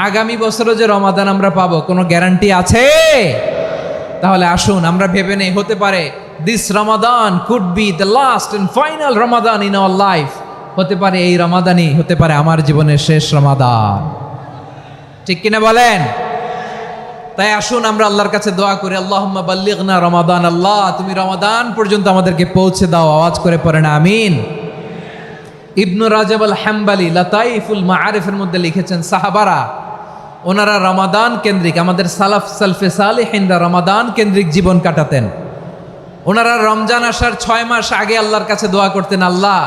আগামী বছরও যে রমাদান আমরা পাবো কোনো গ্যারান্টি আছে? তাহলে আসুন আমরা ভেবে নেই, হতে পারে this Ramadan could be the last and final Ramadan in our life. হতে পারে এই রমাদানই হতে পারে আমার জীবনের শেষ রমাদান। ঠিক কিনা বলেন? তাই আসুন আমরা আল্লাহর কাছে দোয়া করি, আল্লাহুম্মা বাল্লিগনা রমাদান। আল্লাহ তুমি রমাদান পর্যন্ত আমাদেরকে পৌঁছে দাও। আওয়াজ করে পড়েন আমিন। ইবনু রাজাব আল হাম্বালি লাতাইফুল মাআরিফের মধ্যে লিখেছেন, সাহাবারা ওনারা রমাদান কেন্দ্রিক, আমাদের সালাফ সালফে সালেহিনরা রমাদান কেন্দ্রিক জীবন কাটাতেন। ওনারা রমজান আসার 6 মাস আগে আল্লাহর কাছে দোয়া করতেন, আল্লাহ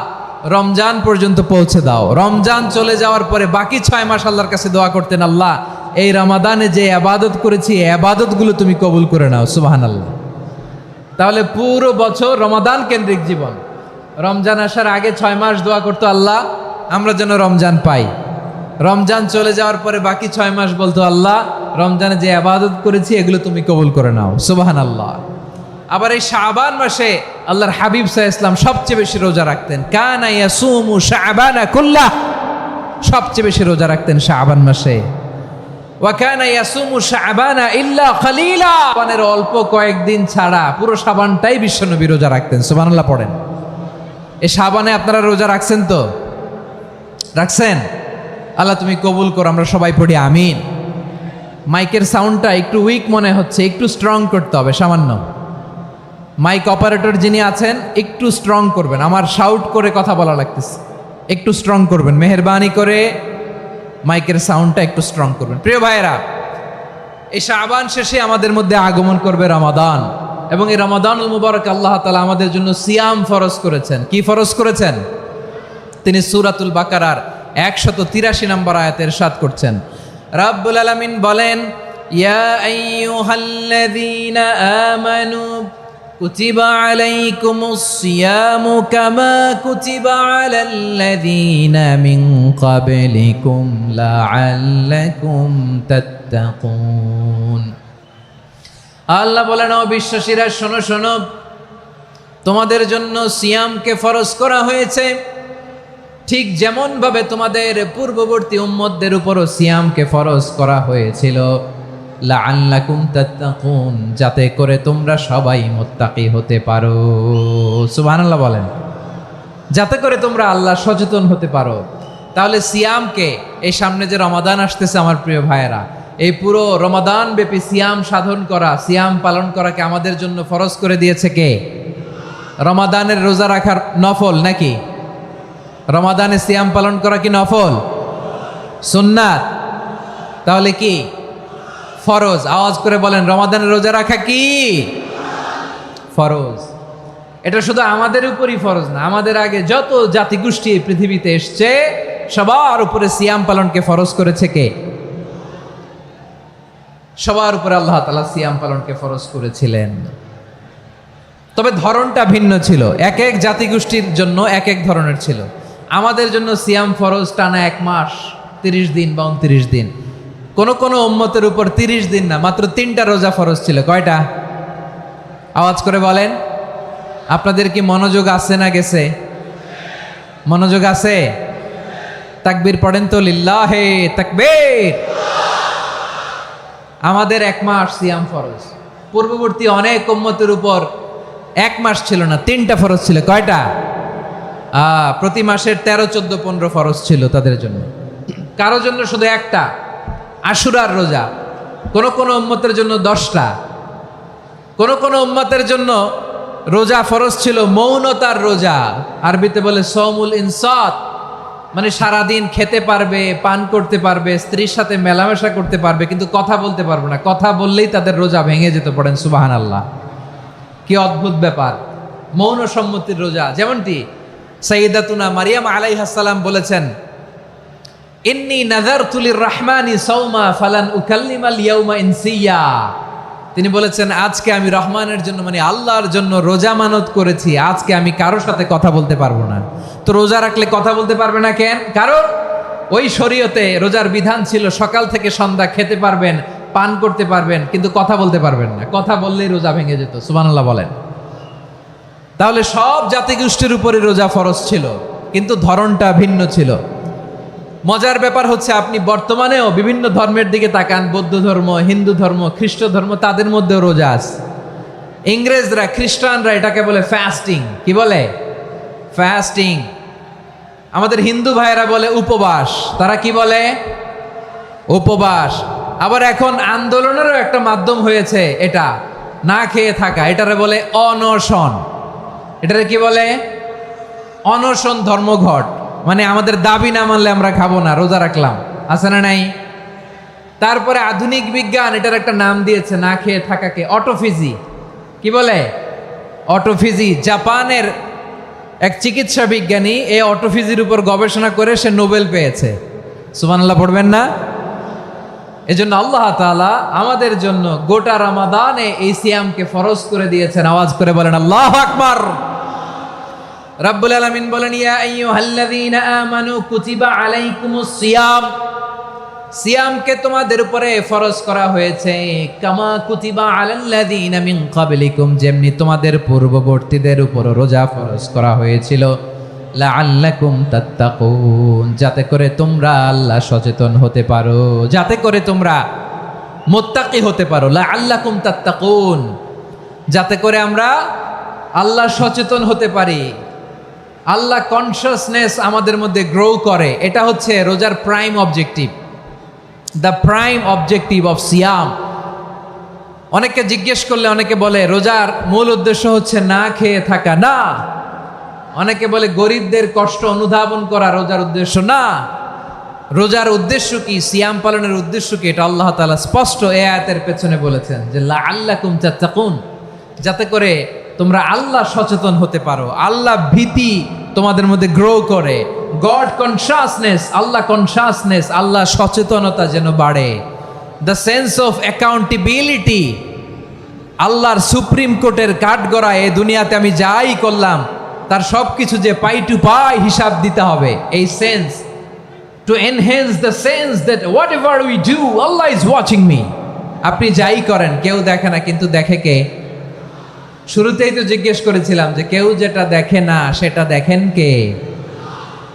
রমজান পর্যন্ত পৌঁছে দাও। রমজান চলে যাওয়ার পরে বাকি 6 মাস আল্লাহর কাছে দোয়া করতেন, আল্লাহ এই রমাদানে যে ইবাদত করেছি এই ইবাদতগুলো তুমি কবুল করে নাও। সুবহানাল্লাহ। তাহলে পুরো বছর রমাদান কেন্দ্রিক জীবন। রমজান আসার আগে 6 মাস দোয়া করতো, আল্লাহ আমরা যেন রমজান পাই। রমজান চলে যাওয়ার পরে বাকি 6 মাস বলতো, আল্লাহ রমজানে যে ইবাদত করেছি এগুলো তুমি কবুল করে নাও। সুবহানাল্লাহ। আবার এই শাবান মাসে আল্লাহর হাবিব সাল্লাল্লাহু আলাইহি ওয়াসাল্লাম সবচেয়ে বেশি রোজা রাখতেন। কানা ইয়াসুমু শাবানা কুল্লাহ, সবচেয়ে বেশি রোজা রাখতেন শাবান মাসে। ওয়া কানা ইয়াসুমু শাবানা ইল্লা কলিলা, শাবানের অল্প কয়েকদিন ছাড়া পুরো শাবানটাই বিশ্বনবী রোজা রাখতেন। সুবহানাল্লাহ পড়েন। এই শাবানে আপনারা রোজা রাখছেন তো? রাখছেন? আল্লাহ তুমি কবুল করো। আমরা সবাই পড়ি আমিন। মাইকের সাউন্ডটা একটু উইক মনে হচ্ছে, একটু স্ট্রং করতে হবে সামান্য। মাইক অপারেটর যিনি আছেন একটু স্ট্রং করবেন, আমার শাউট করে কথা বলা লাগতেছে, একটু স্ট্রং করবেন মেহেরবানি করে। মাইকের সাউন্ডটা একটু স্ট্রং করবেন। প্রিয় ভাইয়েরা, এই শাবান শেষে আমাদের মধ্যে আগমন করবে রমাদান, এবং এই রমাদানুল মুবারক আল্লাহ তাআলা আমাদের জন্য সিয়াম ফরজ করেছেন। কি ফরজ করেছেন? তিনি সূরাতুল বাকারার 183 নম্বর আয়াতে ইরশাদ করছেন, রাব্বুল আলামিন বলেন, ইয়া আইয়ুহাল্লাযীনা আমানু কুতিবা আলাইকুমুস সিয়ামু কামা কুতিবা আলাল্লাযীনা মিন ক্বাবলিকুম লাআল্লাকুম তাত্তাকুন। আল্লাহ বলেন, ও বিশ্বাসীরা শোনো শোনো, তোমাদের জন্য সিয়ামকে ফরজ করা হয়েছে, ঠিক যেমন ভাবে তোমাদের পূর্ববর্তী উম্মতদের উপরও সিয়ামকে ফরজ করা হয়েছিল, লাআল্লাকুম তাত্তাকুন, যাতে করে তোমরা সবাই মুত্তাকি হতে পারো। সুবহানাল্লাহ বলেন, যাতে করে তোমরা আল্লাহ সচেতন হতে পারো। তাহলে সিয়ামকে, এই সামনে যে রমাদান আসতেছে আমার প্রিয় ভাইয়েরা, এই পুরো রমাদান ব্যাপী সিয়াম সাধন করা, সিয়াম পালন করাকে আমাদের জন্য ফরজ করে দিয়েছে কে? রমাদানের রোজা রাখার নফল নাকি? রমাদানে সিয়াম পালন করা কি নফল? সুন্নাত? তাহলে কি ফরজ? আওয়াজ করে বলেন, রমাদানের রোজা রাখা কি ফরজ? এটা শুধু আমাদের উপরই ফরজ না, আমাদের আগে যত জাতিগোষ্ঠী পৃথিবীতে এসছে সবার উপরে সিয়াম পালনকে ফরজ করেছে কে? সবার উপরে আল্লাহ তাআলা সিয়াম পালনকে ফরজ করেছিলেন। তবে ধরনটা ভিন্ন ছিল, এক এক জাতিগোষ্ঠীর জন্য এক এক ধরনের ছিল। আমাদের জন্য সিয়াম ফরজ টানা 1 মাস 30 দিন বা 29 দিন। কোন কোন উম্মতের উপর 30 দিন না, মাত্র 3টা রোজা ফরজ ছিল। কয়টা? আওয়াজ করে বলেন। আপনাদের কি মনোযোগ আছে না গেছে? মনোযোগ আছে? তাকবীর পড়েন তো, লিল্লাহে তাকবীর। আমাদের 1 মাস সিয়াম ফরজ, পূর্ববর্তী অনেক উম্মতের উপর 1 মাস ছিল না, 3টা ফরজ ছিল। কয়টা? প্রতি মাসের 13, 14, 15 ফরজ ছিল তাদের জন্য। কারো জন্য শুধু একটা, আশুরার রোজা। কোন কোন উম্মতের জন্য 10টা। কোন কোন উম্মতের জন্য রোজা ফরজ ছিল মৌনতার রোজা, আরবিতে বলে সওমুল ইনসাত, মানে সারাদিন খেতে পারবে, পান করতে পারবে, স্ত্রীর সাথে মেলামেশা করতে পারবে, কিন্তু কথা বলতে পারবে না। কথা বললেই তাদের রোজা ভেঙে যেত। পড়েন সুবহানাল্লাহ। কি অদ্ভুত ব্যাপার! মৌন সম্মতির রোজা। যেমনটি সাইয়্যিদাতুনা মারিয়াম আলাইহাস সালাম বলেছেন, ইন্নী নাযারতু লির-রাহমানি সাওমা ফালান উকাল্লিমাল ইয়াওমা ইনসিয়া। তিনি বলেছেন, আজকে আমি রহমানের জন্য, মানে আল্লাহর জন্য রোজা মানত করেছি, আজকে আমি কারোর সাথে কথা বলতে পারবো না। তো রোজা রাখলে কথা বলতে পারবে না কেন? কারণ ওই শরীয়তে রোজার বিধান ছিল সকাল থেকে সন্ধ্যা খেতে পারবেন, পান করতে পারবেন, কিন্তু কথা বলতে পারবেন না। কথা বললেই রোজা ভেঙে যেত। সুবহানাল্লাহ বলেন। তাহলে সব জাতিগোষ্ঠীর উপরে রোজা ফরজ ছিল, কিন্তু ধরনটা ভিন্ন ছিল। মজার ব্যাপার হচ্ছে আপনি বর্তমানেও বিভিন্ন ধর্মের দিকে তাকান, বৌদ্ধ ধর্ম, হিন্দু ধর্ম, খ্রিস্ট ধর্ম, তাদের মধ্যেও রোজা আছে। ইংরেজরা, খ্রিস্টানরা এটাকে বলে ফাস্টিং। কি বলে? ফাস্টিং। আমাদের হিন্দু ভাইয়েরা বলে উপবাস। তারা কি বলে? উপবাস। আবার এখন আন্দোলনেরও একটা মাধ্যম হয়েছে এটা, না খেয়ে থাকা, এটারে বলে অনশন। এটারে কি বলে? অনশন ধর্মঘট। মানে আমাদের দাবি না মানলে আমরা খাবো না, রোজা রাখলাম, আছে না নাই? তারপরে আধুনিক বিজ্ঞান এটার একটা নাম দিয়েছে না খেয়ে থাকাকে, অটোফিজি। কি বলে? অটোফিজি। জাপানের এক চিকিৎসা বিজ্ঞানী এই অটোফিজির উপর গবেষণা করে সে নোবেল পেয়েছে। সুবহানাল্লাহ পড়বেন না? এজন্য আল্লাহ তাআলা আমাদের জন্য গোটা রমাদানে এই সিয়ামকে ফরজ করে দিয়েছেন। আওয়াজ করে বলেন আল্লাহু আকবার। রাব্বুল আলামিন বলেন, ইয়া আইয়ুহাল্লাযীনা আমানু কুতিবা আলাইকুমুস সিয়াম। সিয়ামকে তোমাদের উপরে ফরজ করা হয়েছে, কামা কুতিবা আলাল্লাযীনা মিন ক্বাবলিকুম, যেমনি তোমাদের পূর্ববর্তীদের উপর রোজা ফরজ করা হয়েছিল, লাআল্লাকুম তাত্তাকুন, যাতে করে তোমরা আল্লাহ সচেতন হতে পারো, যাতে করে তোমরা মুত্তাকি হতে পারো। লাআল্লাকুম তাত্তাকুন, যাতে করে আমরা আল্লাহ সচেতন হতে পারি, আল্লাহ কনসিয়াসনেস আমাদের মধ্যে গ্রো করে। এটা হচ্ছে রোজার prime objective, the prime objective of সিয়াম। অনেকে জিজ্ঞেস করলে অনেকে বলে রোজার মূল উদ্দেশ্য হচ্ছে না খেয়ে থাকা। না। অনেকে বলে গরিবদের কষ্ট অনুধাবন করা রোজার উদ্দেশ্য। না। রোজার উদ্দেশ্য কি, সিয়াম পালনের উদ্দেশ্য কি, এটা আল্লাহ তাআলা স্পষ্ট এই আয়াতের পেছনে বলেছেন যে লাআল্লাকুম তাত্তাকুন, যাতে করে তোমরা আল্লাহ সচেতন হতে পারো, আল্লাহ ভীতি তোমাদের মধ্যে গ্রো করে, গড কনসিয়াসনেস, আল্লাহ কনসিয়াসনেস, আল্লাহ সচেতনতা যেন বাড়ে, দ্য সেন্স অফ অ্যাকাউন্টেবিলিটি। আল্লাহর সুপ্রিম কোর্টের কাঠগড়া এই দুনিয়াতে আমি যাই করলাম তার সব কিছু যে পাই টু পাই হিসাব দিতে হবে, এই sense, to enhance the sense that what ever we do Allah is watching me. আপনি যাই করেন কেউ দেখে না, কিন্তু দেখে কে? শুরুতেই তো জিজ্ঞেস করেছিলাম যে কেউ যেটা দেখে না সেটা দেখেন কে?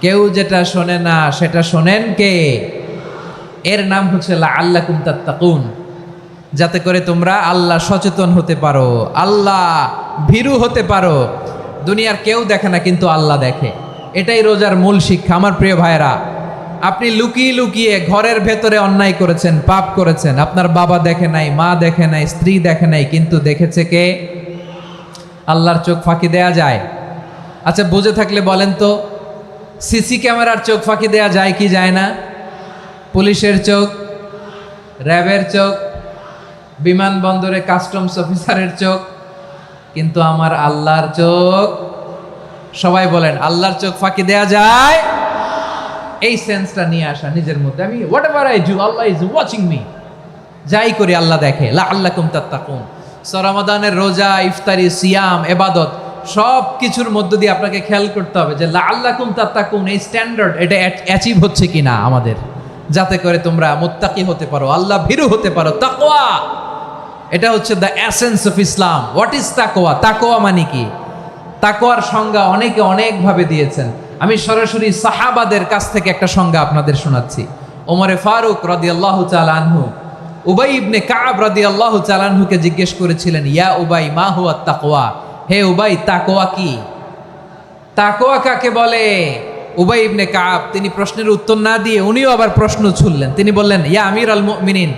কেউ যেটা শোনে না সেটা শোনেন কে? এর নাম হচ্ছে লাআল্লাকুম তাত্তাকুন, যাতে করে তোমরা আল্লাহ সচেতন হতে পারো, আল্লাহ ভীরু হতে পারো। দুনিয়ার কেউ দেখে না, কিন্তু আল্লাহ দেখে। এটাই রোজার মূল শিক্ষা। আমার প্রিয় ভাইরা, আপনি লুকিয়ে লুকিয়ে ঘরের ভেতরে অন্যায় করেছেন, পাপ করেছেন, আপনার বাবা দেখে নাই, মা দেখে নাই, স্ত্রী দেখে নাই, কিন্তু দেখেছে কে? আল্লাহর চোখ ফাঁকি দেয়া যায়? আচ্ছা, বুঝে থাকলে বলেন তো, সিসি ক্যামেরার চোখ ফাঁকি দেয়া যায় কি যায় না? পুলিশের চোখ, র্যাবের চোখ, বিমানবন্দরে কাস্টমস অফিসারের চোখ, কিন্তু আমার আল্লাহর চোখ? সবাই বলেন, আল্লাহর চোখ ফাঁকি দেয়া যায়? এই সেন্সটা নিয়ে আসা নিজের মধ্যে, আমি what ever I do Allah is watching me, যাই করি আল্লাহ দেখে। লাআল্লাকুম তাত্তাকুন। রমাদানের রোজা, ইফতারি, সিয়াম, ইবাদত সব কিছুর মধ্য দিয়ে আপনাকে খেয়াল করতে হবে যে লাআল্লাকুম তাত্তাকুন এই স্ট্যান্ডার্ড এটা অ্যাচিভ হচ্ছে কিনা আমাদের, যাতে করে তোমরা মুত্তাকি হতে পারো, আল্লাহ ভীরু হতে পারো। তাকওয়া, এটা হচ্ছে the essence of Islam. What is তাকওয়া? তাকওয়া মানে কি? তাকওয়ার সংজ্ঞা অনেকে অনেকভাবে দিয়েছেন। আমি সরাসরি সাহাবাদের কাছ থেকে একটা সংজ্ঞা আপনাদের শোনাচ্ছি। ওমরে ফারুক রাদিয়াল্লাহু তাআলা আনহু উবাই ইবনে কাব রাদিয়াল্লাহু তাআলা আনহুকে জিজ্ঞেস করেছিলেন, ইয়া উবাই মা হুয়া তাকওয়া, হে উবাই তাকওয়া কি? তাকওয়া কাকে বলে? উবাই ইবনে কাব তিনি প্রশ্নের উত্তর না দিয়ে উনিও আবার প্রশ্ন ছুড়লেন। তিনি বললেন, ইয়া আমিরাল মুমিনিন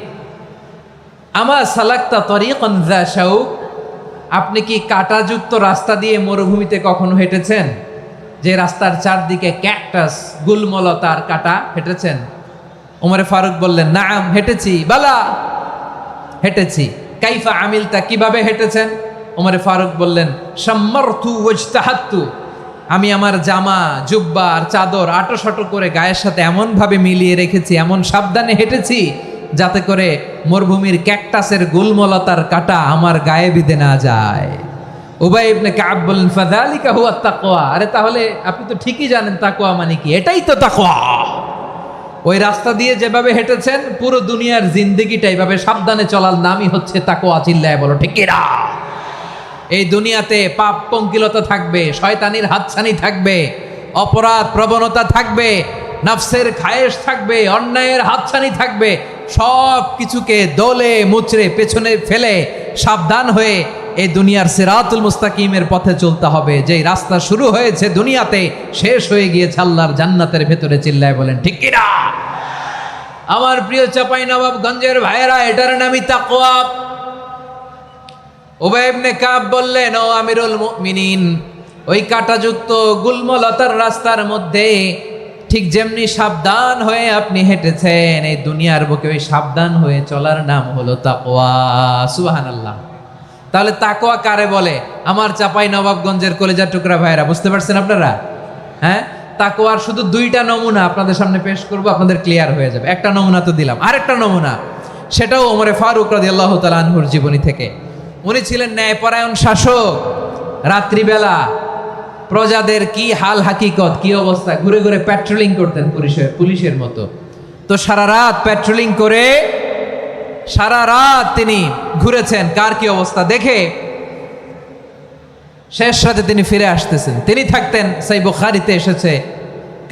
আমা সালাকতা তরিকান যা শাউক, আপনি কি কাঁটাযুক্ত রাস্তা দিয়ে মরুভূমিতে কখনো হেঁটেছেন? যে রাস্তার চারদিকে ক্যাকটাস, গুলমলতার কাঁটা, হেঁটেছেন? ওমরে ফারুক বললেন, নাম হেঁটেছি। বালা, হেঁটেছি। কাইফা আমিলতা, কিভাবে হেঁটেছেন? ওমরে ফারুক বললেন, শাম্মারতু ওয়াজতাহাত্তু, আমি আমার জামা, জুব্বা আর চাদর আটোসাটো করে গায়ের সাথে এমনভাবে মিলিয়ে রেখেছি, এমন সাবধানে হেঁটেছি যাতে করে মরুভূমির ক্যাকটাসের গুলমলতার কাঁটা আমার গায়ে বিঁধে না যায়। উবাই ইবনে কাব বললেন, ফাযালিকা হুয়া তাকওয়া, আরে তাহলে আপনি তো ঠিকই জানেন তাকওয়া মানে কি, এটাই তো তাকওয়া। ওই রাস্তা দিয়ে যেভাবে হেঁটেছেন পুরো দুনিয়ার জিন্দেগিটা এইভাবে সাবধানে চলার নামই হচ্ছে তাকওয়া। চিল্লায় বলো ঠিক কিনা? এই দুনিয়াতে পাপ পঙ্কিলতা থাকবে, শয়তানির হাতছানি থাকবে, অপরাধ প্রবণতা থাকবে, নফসের খায়েশ থাকবে, অন্যায়ের হাতছানি থাকবে, সব কিছুকে দলে মুচড়ে পেছনে ফেলে সাবধান হয়ে এই দুনিয়ার সিরাতুল মুস্তাকিমের পথে চলতে হবে। যেই রাস্তা শুরু হয়েছে দুনিয়াতে, শেষ হয়ে গিয়েছে আল্লাহর জান্নাতের ভেতরে। চিল্লায় বলেন ঠিক কিনা? আমার প্রিয় চাঁপাইনবাবগঞ্জের ভাইয়েরা, এটার নামই তাকওয়া। উবাই ইবনে কাব বললেন, ও আমিরুল মুমিনিন, ওই কাঁটাযুক্ত গুল্মলতার রাস্তার মধ্যে ঠিক যেমনি সাবধান হয়ে আপনি হেঁটেছেন, এই দুনিয়ার বুকে ওই সাবধান হয়ে চলার নাম হলো তাকওয়া। সুবহানাল্লাহ। তাহলে তাকওয়া কারে বলে? আমার চাঁপাইনবাবগঞ্জের কলেজার টুকরা ভাইয়েরা, বুঝতে পারছেন আপনারা? হ্যাঁ, তাকওয়ার শুধু দুইটা নমুনা আপনাদের সামনে পেশ করব, আপনাদের ক্লিয়ার হয়ে যাবে। একটা নমুনা তো দিলাম, আরেকটা নমুনা, সেটাও ওমরে ফারুক রাদিয়াল্লাহু তাআলা আনহুর জীবনী থেকে। উনি ছিলেন ন্যায়পরায়ণ শাসক। রাত্রিবেলা প্রজাদের কি হাল হাকিকত, কি অবস্থা, ঘুরে ঘুরে প্যাট্রোলিং করতেন পুলিশের মতো। তো সারা রাত প্যাট্রোলিং করে সারা রাত তিনি ঘুরেছেন কার কি অবস্থা দেখে। শেষ রাতে তিনি ফিরে আসতেছেন। তিনি থাকতেন, সেই বুখারীতে এসেছে,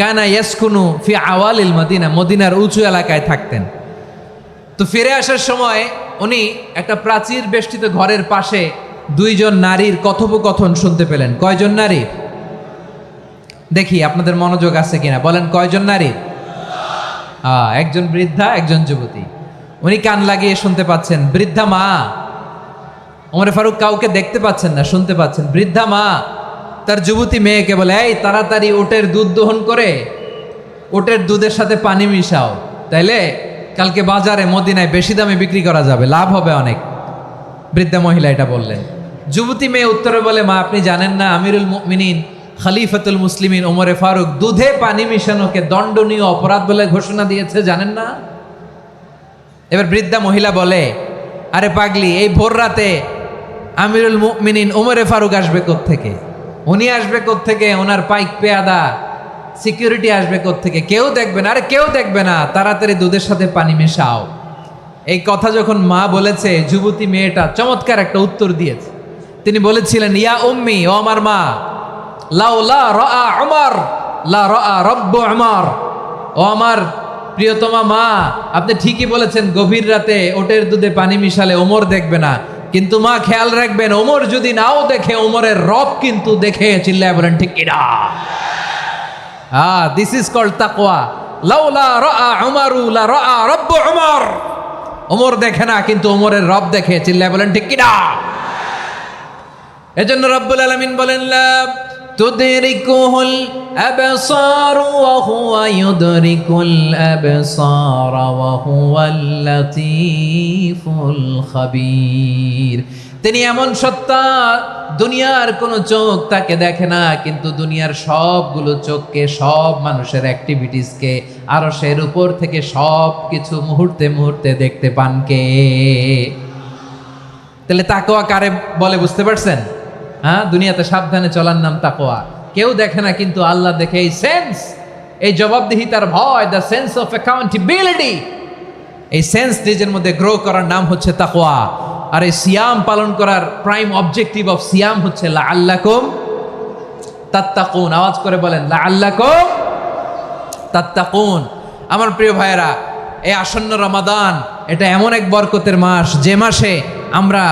কানা ইয়াসকুনু ফি আওয়ালিল মদিনা, মদিনার উঁচু এলাকায় থাকতেন। তো ফিরে আসার সময় উনি একটা প্রাচীর বেষ্টিত ঘরের পাশে দুইজন নারীর কথোপকথন শুনতে পেলেন। কয়জন নারী? দেখি আপনাদের মনোযোগ আছে কিনা, বলেন কয়জন নারী? একজন বৃদ্ধা, একজন যুবতী। উনি কান লাগিয়ে শুনতে পাচ্ছেন। বৃদ্ধা মা, ওমরে ফারুক কাউকে দেখতে পাচ্ছেন না, শুনতে পাচ্ছেন। বৃদ্ধা মা তার যুবতী মেয়েকে বলে, এই তাড়াতাড়ি উটের দুধ দহন করে উটের দুধের সাথে পানি মিশাও, তাইলে কালকে বাজারে মদিনায় বেশি দামে বিক্রি করা যাবে, লাভ হবে অনেক। বৃদ্ধা মহিলা এটা বললেন। যুবতী মেয়ে উত্তরে বলে, মা আপনি জানেন না আমিরুল মুমিনিন খলিফাতুল মুসলিমিন ওমরে ফারুক দুধে পানি মিশানোকে দণ্ডনীয় অপরাধ বলে ঘোষণা দিয়েছে, জানেন না? এবার বৃদ্ধা মহিলা বলে, আরে পাগলি, এই ভোর রাতে আমিরুল মুমিনিন ওমরে ফারুক আসবে কোত্থেকে? উনি আসবে কোত্থেকে? ওনার পাইক পেয়াদা সিকিউরিটি আসবে কোত্থেকে? কেউ দেখবে না। আরে কেউ দেখবে না, তাড়াতাড়ি দুধের সাথে পানি মেশাও। এই কথা যখন মা বলেছে, যুবতী মেয়েটা চমৎকার একটা উত্তর দিয়েছে। তিনি বলেছিলেন, ইয়া উম্মি, ও আমার মা, লাউলা রাআ উমর লা রাআ রব্বু উমর। ও আমার প্রিয়তমা মা, আপনি ঠিকই বলেছেন, গভীর রাতে ওটের দুধে পানি মিশালে ওমর দেখবে না, কিন্তু মা খেয়াল রাখবেন, ওমর যদি নাও দেখে, ওমরের রব কিন্তু দেখে। চিল্লায় বলেন ঠিক কিনা? দিস ইজ কল্ড তাকওয়া। লাউলা রাআ উমরু লা রাআ রব্বু উমর। ওমর দেখে না, কিন্তু ওমরের রব দেখে। চিল্লায় বলেন ঠিক কিনা? এজন্য রব্বুল আলামিন বলেন, লা তুদরিকুহুল আবসার ওয়া হুয়া ইউদরিকুল আবসার ওয়া হুয়াল লাতীফুল খাবীর। তিনি এমন সত্তা, দুনিয়ার কোনো চোখ তাকে দেখে না, কিন্তু দুনিয়ার সবগুলো চোখকে, সব মানুষের অ্যাক্টিভিটিসকে আরশের উপর থেকে সব কিছু মুহূর্তে মুহূর্তে দেখতে পান কে? তাহলে তাকওয়া কারে বলে বুঝতে পারছেন? হ্যাঁ, দুনিয়াতে সাবধানে চলার নাম তাকওয়া। কেউ দেখে না, কিন্তু আল্লাহ দেখে। এই সেন্স, এই জবাবদিহিতার ভয়, দ্য সেন্স অফ অ্যাকাউন্টেবিলিটি, এই সেন্স নিজের মধ্যে গ্রো করার নাম হচ্ছে তাকওয়া। আর এই সিয়াম পালন করার প্রাইম অবজেক্টিভ অফ সিয়াম হচ্ছে লাআল্লাকুম তাত্তাকুন। আওয়াজ করে বলেন, লাআল্লাকুম তাত্তাকুন। আমার প্রিয় ভাইয়েরা, এই আসন্ন রমাদান, এটা এমন এক বরকতের মাস, যে মাসে আমরা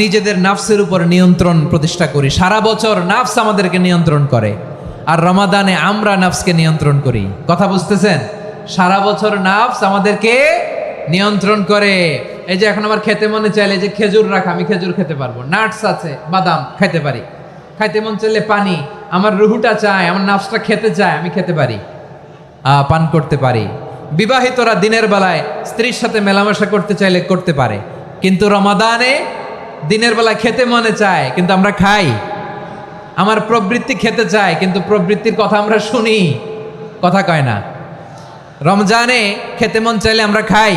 নিজেদের নাফসের উপর নিয়ন্ত্রণ প্রতিষ্ঠা করি। সারা বছর নাফস আমাদেরকে নিয়ন্ত্রণ করে, আর রমাদানে আমরা নাফসকে নিয়ন্ত্রণ করি। কথা বুঝতেছেন? সারা বছর নাফস আমাদেরকে নিয়ন্ত্রণ করে। এই যে এখন আমার খেতে মনে চাইলে, যে খেজুর রাখা, আমি খেজুর খেতে পারবো, নাটস আছে, বাদাম খাইতে পারি। খাইতে মন চাইলে পানি, আমার রুহুটা চায়, আমার নাফসটা খেতে চায়, আমি খেতে পারি, পান করতে পারি। বিবাহিতরা দিনের বেলায় স্ত্রীর সাথে মেলামেশা করতে চাইলে করতে পারে, কিন্তু রমাদানে দিনের বেলায় খেতে মনে চায়, কিন্তু আমরা খাই। আমার প্রবৃত্তি খেতে চায়, কিন্তু প্রবৃত্তির কথা আমরা শুনি, কথা কয় না। রমজানে খেতে মন চাইলে আমরা খাই,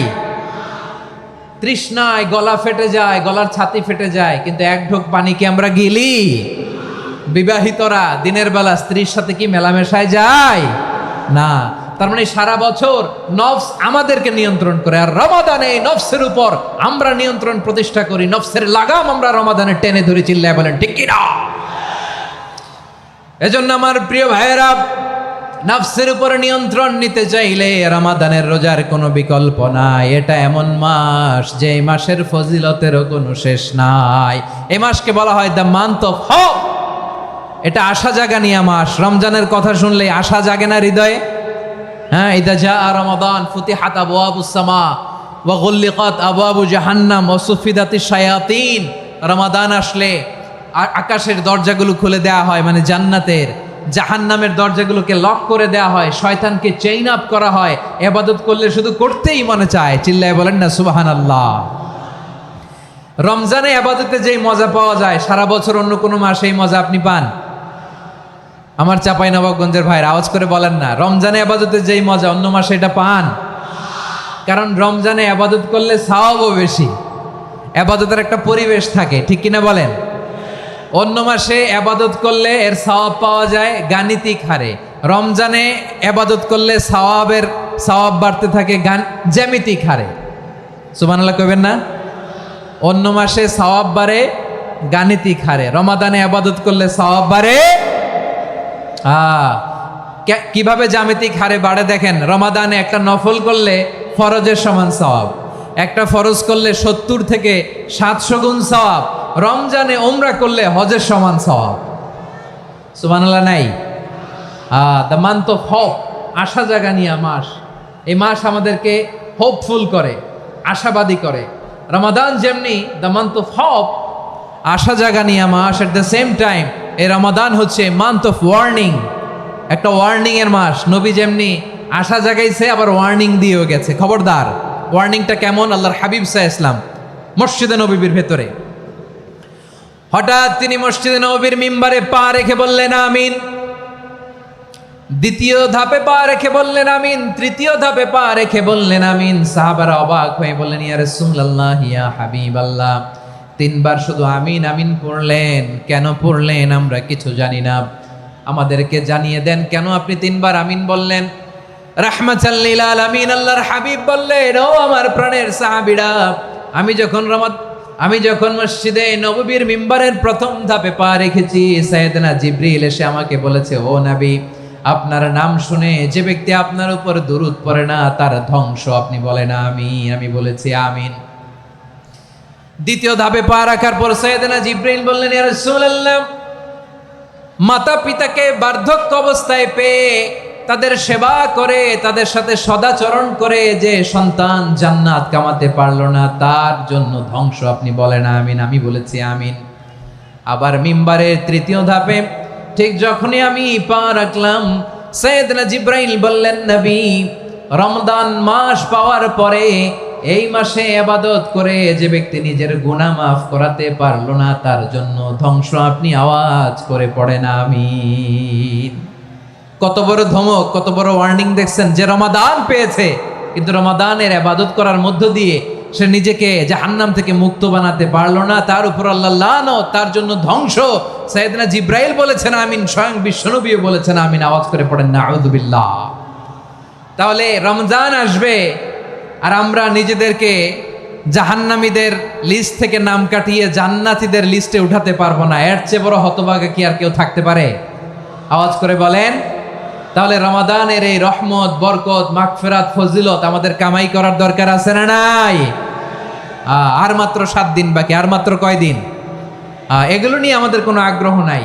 তৃষ্ণায় গলা ফেটে যায়, গলার ছাতি ফেটে যায়, কিন্তু এক ঢোক পানি কি আমরা গিলি? বিবাহিতরা দিনের বেলা স্ত্রীর সাথে কি মেলামেশায় যায় না। তার মানে সারা বছর নফস আমাদেরকে নিয়ন্ত্রণ করে, আর রমাদানে নফসের উপর আমরা নিয়ন্ত্রণ প্রতিষ্ঠা করি। নফসের লাগাম আমরা রমাদানে টেনে ধরে। চিল্লায় বলেন ঠিক কিনা? এজন্য আমার প্রিয় ভাইয়েরা, নফসের উপর নিয়ন্ত্রণ নিতে চাইলে রমাদানের রোজার কোনো বিকল্প নাই। এটা এমন মাস যে এই মাসের ফজিলতেরও কোনো শেষ নাই। এই মাসকে বলা হয় দ্য মান্থ অফ হোপ। এটা আশা জাগানিয়া মাস। রমজানের কথা শুনলে আশা জাগে না হৃদয়ে? হ্যাঁ, ইদা জাআ রমাদান ফুতিহাত আবওয়াবুস সামা ওয়া গুল্লিকাত আবওয়াবু জাহান্নাম ওয়া সুফিদাতিশ শায়াতিন। রমাদান আসলে আকাশের দরজাগুলো খুলে দেয়া হয়, মানে জান্নাতের। জাহান্নামের দরজাগুলোকে লক করে দেয়া হয়, শয়তানকে চেইন আপ করা হয়। ইবাদত করলে শুধু করতেই মনে চায়। চিল্লায় বলেন না সুবহানাল্লাহ। রমজানে ইবাদতে যেই মজা পাওয়া যায় সারা বছর অন্য কোনো মাসে এই মজা আপনি পান? আমার চাঁপাইনবাবগঞ্জের ভাইরা আওয়াজ করে বলেন না, রমজানে ইবাদতে যেই মজা অন্য মাসে এটা পান? কারণ রমজানে ইবাদত করলে সওয়াবও বেশি, ইবাদতের একটা পরিবেশ থাকে, ঠিক কিনা বলেন? অন্য মাসে ইবাদত করলে এর সওয়াব পাওয়া যায় গাণিতিক হারে, রমজানে ইবাদত করলে সওয়াব বাড়তে থাকে জ্যামিতিক হারে। সুবহানাল্লাহ কইবেন না? অন্য মাসে সওয়াব বাড়ে গাণিতিক হারে, রমাদানে ইবাদত করলে সওয়াব বাড়ে কিভাবে জ্যামিতিক হারে বাড়ে দেখেন। রমাদানে একটা নফল করলে ফরজের সমান সওয়াব, একটা ফরজ করলে 70 থেকে 700 গুণ সওয়াব, রমজানে ওমরা করলে হজের সমান সওয়াব। সুবহানাল্লাহ নাই? দ্য মান্থ অফ হোপ, আশা জাগানিয়া মাস। এই মাস আমাদেরকে হোপফুল করে, আশাবাদী করে। রমাদান যেমনি দ্য মান্থ অফ হোপ, আশা জাগানিয়া মাস, এট দ্য সেম টাইম এই রমাদান হচ্ছে মান্থ অফ ওয়ার্নিং, একটা ওয়ার্নিং এর মাস। নবী যেমনি আশা জাগাইছে আবার ওয়ার্নিং দিয়েও গেছে, খবরদার। ওয়ার্নিংটা কেমন? আল্লাহর হাবিব সাল্লাল্লাহু আলাইহি ওয়াসাল্লাম মসজিদে নববীর ভেতরে, হঠাৎ তিনি মসজিদে নববীর মিম্বারে পা রেখে বললেন আমিন। দ্বিতীয় ধাপে পা রেখে বললেন আমিন, তৃতীয় ধাপে পা রেখে বললেন আমিন। সাহাবারা অবাক হয়ে বললেন ইয়া রাসূলুল্লাহ, ইয়া হাবিবাল্লাহ, 3 বার শুধু আমিন আমিন পড়লেন, কেন পড়লেন আমরা কিছু জানি না, আমাদেরকে জানিয়ে দেন কেন আপনি 3 বার আমিন বললেন। রাহমাতাল লিল আলামিন আল্লাহর হাবিব বললেন, ও আমার প্রাণের সাহাবীরা, আমি যখন মসজিদে নববীর মিম্বারের প্রথম ধাপে পা রেখেছি, সাইয়েদনা জিবরিল এসে আমাকে বলেছে, ও নবী, আপনার নাম শুনে যে ব্যক্তি আপনার উপর দুরূদ পড়ে না তার ধ্বংস। আপনি বলেন আমিন। আমি বলেছি আমিন। দ্বিতীয় ধাপে পা রাখার পর সাইয়েদনা জিবরিল বললেন, ইয়া রাসূলুল্লাহ, মাতা পিতাকে বার্ধক্য অবস্থায় পেয়ে তাদের সেবা করে, তাদের সাথে সদাচরণ করে যে সন্তান জান্নাত কামাতে পারলো না তার জন্য ধ্বংস। আপনি বলেন আমিন। আমি বলেছি আমিন। আবার মিম্বারের তৃতীয় ধাপে ঠিক যখনই আমি পা রাখলাম, সাইয়েদনা জিবরাইল বললেন, নবী, রমজান মাস পাওয়ার পরে এই মাসে ইবাদত করে যে ব্যক্তি নিজের গুনাহ মাফ করাতে পারলো না তার জন্য ধ্বংস। আপনি আওয়াজ করে পড়েন আমিন। কত বড় ধমক, কত বড় ওয়ার্নিং দেখছেন। যে রমাদান পেয়েছে কিন্তু রমাদানের ইবাদত করার মধ্য দিয়ে সে নিজেকে জাহান্নাম থেকে মুক্ত বানাতে পারলো না, তার উপর আল্লাহ লানত, তার জন্য ধ্বংস। সাইয়েদনা জিবরাইল বলেছেন আমিন, স্বয়ং বিশ্বনবীও বলেছেন আমিন। আওয়াজ করে পড়েন নাউযু বিল্লাহ। তাহলে রমজান আসবে আর আমরা নিজেদেরকে জাহান্নামীদের লিস্ট থেকে নাম কাটিয়ে জান্নাতীদের লিস্টে উঠাতে পারবো না। এর চেয়ে বড় হতভাগা কি আর কেউ থাকতে পারে? আওয়াজ করে বলেন। তাহলে রমাদানের এই রহমত, বরকত, মাগফিরাত, ফজিলত আমাদের কামাই করার দরকার আছে না নাই? আর মাত্র 7 দিন বাকি। আর মাত্র কয় দিন? এগুলো নিয়ে আমাদের কোনো আগ্রহ নাই।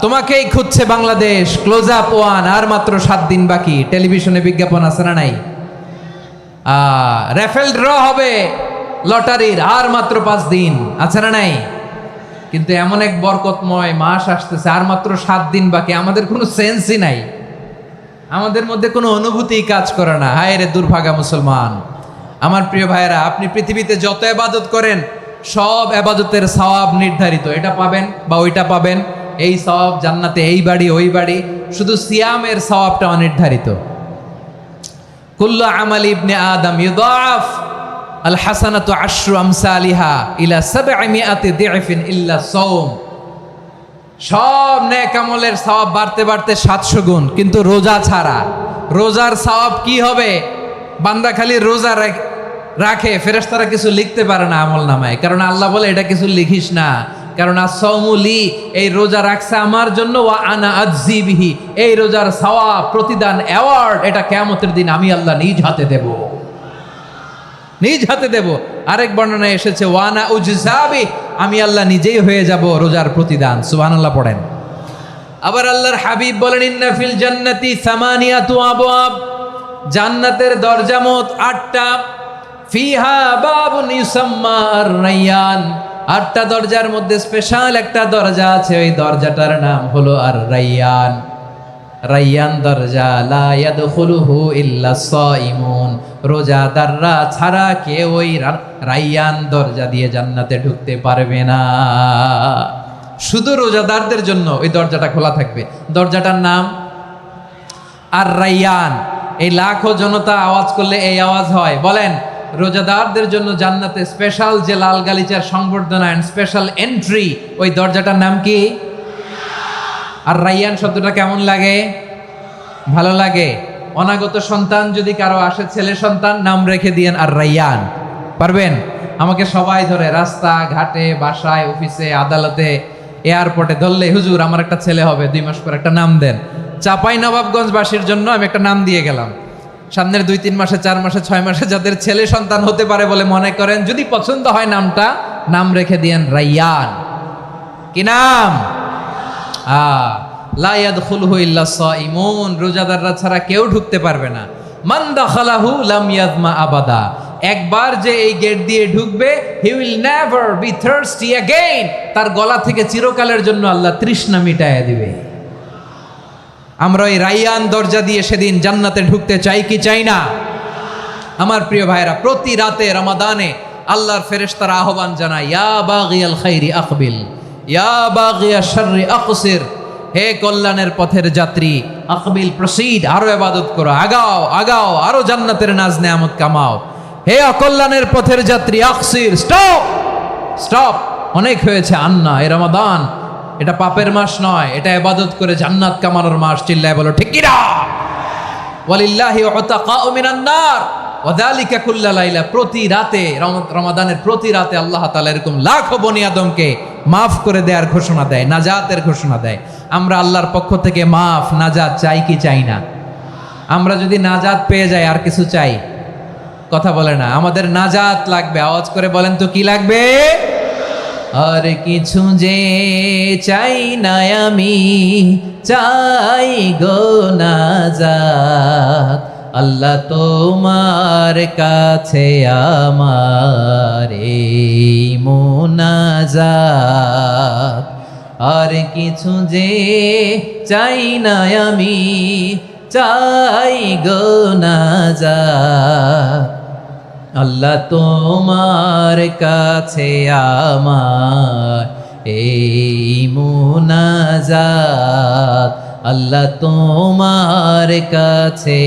তোমাকেই খুঁজছে বাংলাদেশ, ক্লোজ আপ 1, আর মাত্র 7 দিন বাকি। টেলিভিশনে বিজ্ঞাপন আছে না নাই? রেফেল ড্র হবে লটারির, আর মাত্র 5 দিন, আছে না নাই? কিন্তু এমন এক বরকতময় মাস আসতেছে, আর মাত্র 7 দিন বাকি। আমাদের কোনো সেন্সই নাই, আমাদের মধ্যে কোনো অনুভূতি কাজ করে না। হায় রে দুর্ভাগা মুসলমান। আমার প্রিয় ভাইয়েরা, আপনি পৃথিবীতে যত ইবাদত করেন সব ইবাদতের সওয়াব নির্ধারিত। এটা পাবেন বা ওইটা পাবেন, এই সওয়াব জান্নাতে, এই বাড়ি ওই বাড়ি। শুধু সিয়ামের সওয়াবটা অনির্ধারিত। কুল্লু আমালি ইবনে আদম ইউদাফ আল হাসানাতু আশরু আমসালিহা ইলা 700 দি'ফিন ইল্লা সাওম। সব নেক আমলের সওয়াব বাড়তে বাড়তে 700 গুণ, কিন্তু রোজা ছাড়া। রোজার সওয়াব কি হবে? বান্দা খালি রোজা রাখে, ফেরেশতারা কিছু লিখতে পারে না আমল নামায়, কারণ আল্লাহ বলে এটা কিছু লিখিস না, কারণ আসসাউমুলি, এই রোজা রাখছে আমার জন্য, ওয়া আনা আজজি বিহি, এই রোজার সওয়াব, প্রতিদান, অ্যাওয়ার্ড এটা কিয়ামতের দিন আমি আল্লাহ নিজ হাতে দেব, নিজ হাতে দেব। আরেক বর্ণনায় এসেছে ওয়ানা উজজাবি, আমি আল্লাহ নিজেই হয়ে যাব রোজার প্রতিদান। সুবহানাল্লাহ পড়েন। আবার আল্লাহর হাবিব বলেন ইন্না ফিল জান্নাতি সামানিয়াতু আবওয়াব, জান্নাতের দরজা মোট 8টা। ফিহা বাবুন ইউসাম্মা আর-রায়্যান, 8টা দরজার মধ্যে স্পেশাল একটা দরজা আছে, ওই দরজাটার নাম হলো আর-রায়্যান। রায়্যান দরজা, লা ইয়াদখুলুহু ইল্লা সাইমুন, রোজাদাররা ছাড়া কেউ ওই রায়্যান দরজা দিয়ে জান্নাতে ঢুকতে পারবে না। শুধু রোজাদারদের জন্য ওই দরজাটা খোলা থাকবে। দরজাটার নাম আর-রায়্যান। এই লাখো জনতা আওয়াজ করলে এই আওয়াজ হয়, বলেন রোজাদারদের জন্য জান্নাতে স্পেশাল যে লাল গালিচার সংবর্ধনা এন্ড স্পেশাল এন্ট্রি, ওই দরজাটার নাম কি? আর রায়্যান শব্দটা কেমন লাগে? ভালো লাগে। অনাগত সন্তান যদি কারো আসে, ছেলে সন্তান, নাম রেখে দিয়েন আর রায়্যান। পারবেন? আমাকে সবাই ধরে রাস্তা ঘাটে, বাসায়, অফিসে, আদালতে, এয়ারপোর্টে ধরলে, হুজুর আমার একটা ছেলে হবে 2 মাস পর, একটা নাম দেন। চাপাই নবাবগঞ্জবাসীর জন্য আমি একটা নাম দিয়ে গেলাম। সামনের 2-3 মাসে, 4 মাসে, 6 মাসে যাদের ছেলে সন্তান হতে পারে বলে মনে করেন, যদি পছন্দ হয় নামটা, নাম রেখে দিয়েন রায়্যান। কি নাম? লা ইয়াদখুলুহু ইল্লা সাইমুন, রোজাদাররা ছাড়া কেউ ঢুকতে পারবে না। মান দাখালাহু লাম ইয়াদমা আবাদা, একবার যে এই গেট দিয়ে ঢুকবে, he will never be thirsty again, তার গলা থেকে চিরকালের জন্য আল্লাহ তৃষ্ণা মিটায়া দিবে। আমরা ওই রায়্যান দরজা দিয়ে সেদিন জান্নাতে ঢুকতে চাই কি চাই না? আমার প্রিয় ভাইরা, প্রতি রাতে রমাদানে আল্লাহর ফেরেশতারা আহ্বান জানায়, ইয়া বাগিয়াল খাইরি আকবিল, ইয়া বাগিয়াশ শাররি আকসির, হে কল্যাণের পথের যাত্রী, আকবিল প্রসিড, আরো ইবাদত করো, আগাও আগাও, আরো জান্নাতের নাজ নেয়ামত কামাও। হে অকল্যাণের পথের যাত্রী, আকসির, স্টপ স্টপ, অনেক হয়েছে। আন্না, এ রমাদান এটা পাপের মাস নয়, এটা ইবাদত করে জান্নাত কামানোর মাস। চিল্লায় বলো ঠিক কিনা? ওয়ালিল্লাহি উতাকাউ মিনান নার ওয়া যালিকা কুল্লা লাইলা, প্রতি রাতে, রমাদানের প্রতি রাতে আল্লাহ তাআলা এরকম লাখো বনি আদমকে মাফ করে দেওয়ার ঘোষণা দেয়, নাজাতের ঘোষণা দেয়। আমরা আল্লাহর পক্ষ থেকে মাফ, নাজাত চাই কি চাই না? আমরা যদি নাজাত পেয়ে যাই আর কিছু চাই? কথা বলে না। আমাদের নাজাত লাগবে। আওয়াজ করে বলেন তো কি লাগবে? আর কিছু যে চাই না আমি, চাই গো নাজাত, আল্লাহ তোমার কাছে আমার এই মুনাজাত। আর কিছু যে চাই না আমি, চাই গো নাজাত, আল্লাহ তোমার কাছে আমার এই মুনাজাত, আল্লাহ তোমার কাছে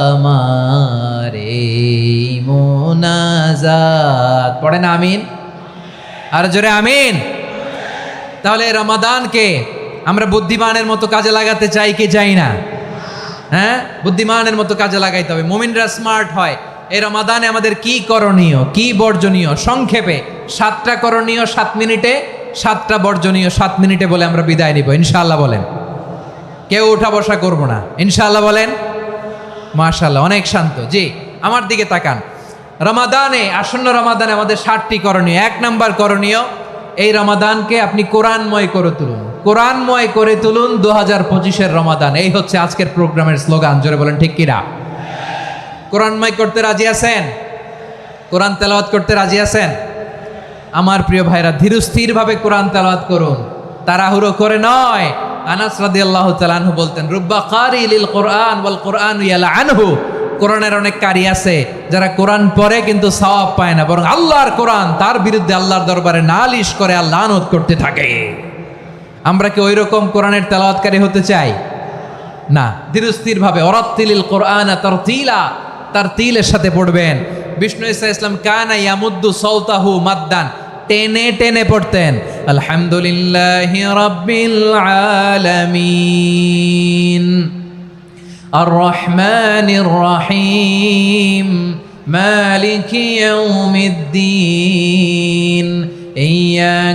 আমার এই মুনাজাত। পড়েন আমিন, আর জোরে আমিন। তাহলে রমাদানকে আমরা বুদ্ধিমানের মতো কাজে লাগাতে চাই কি চাই না? হ্যাঁ, বুদ্ধিমানের মতো কাজে লাগাইতে হবে। মুমিনরা স্মার্ট হয়। এই রমাদানে আমাদের কি করণীয়, কি বর্জনীয়? সংক্ষেপে 7টা করণীয় 7 মিনিটে, 7টা বর্জনীয় 7 মিনিটে বলে আমরা বিদায় নিব ইনশাআল্লাহ। বলেন, কেউ উঠা বসা করব না ইনশাআল্লাহ। বলেন মাশাআল্লাহ, অনেক শান্ত। জি, আমার দিকে তাকান। রমাদানে, আসন্ন রমাদানে আমাদের 7টি করণীয়। 1 নাম্বার করণীয়, এই রমাদানকে আপনি কোরআনময় করে তুলুন। কোরআনময় করে তুলুন 2025-এর রমাদান। এই হচ্ছে আজকের প্রোগ্রামের স্লোগান। জোরে বলেন ঠিক কিনা? কোরআনময় করতে রাজি আছেন? কোরআন তেলাওয়াত করতে রাজি আছেন? আমার প্রিয় ভাইরা, ধীরস্থিরভাবে কোরআন তেলাওয়াত করুন, তাড়াহুড়ো করে নয়। আনাস রাদিয়াল্লাহু তাআলা আনহু বলতেন, রুব্বা কারি লিল কোরআন ওয়াল কোরআন ইয়ালআনহু, কোরআনের অনেক কারি আছে যারা কোরআন পড়ে কিন্তু সওয়াব পায় না, বরং আল্লাহর কোরআন তার বিরুদ্ধে আল্লাহর দরবারে নালিশ করে আর লানত করতে থাকে। আমরা কি ওইরকম কোরআনের তেলাওয়াতকারী হতে চাই? না। ধীরস্থিরভাবে, ওয়ারাত্তিলিল কোরআন তারতিলা, তারতিলের সাথে পড়বেন। বিষ্ণু ঈসা ইসলাম কানা ইয়ামুদ্দু সাওতাহু মাদ্দান, টেনে টেনে পড়তেন। আলহামদুলিল্লাহি রাব্বিল আলামিন আর রহমানির রহিম মালিকি ইয়াউমিদ্দিন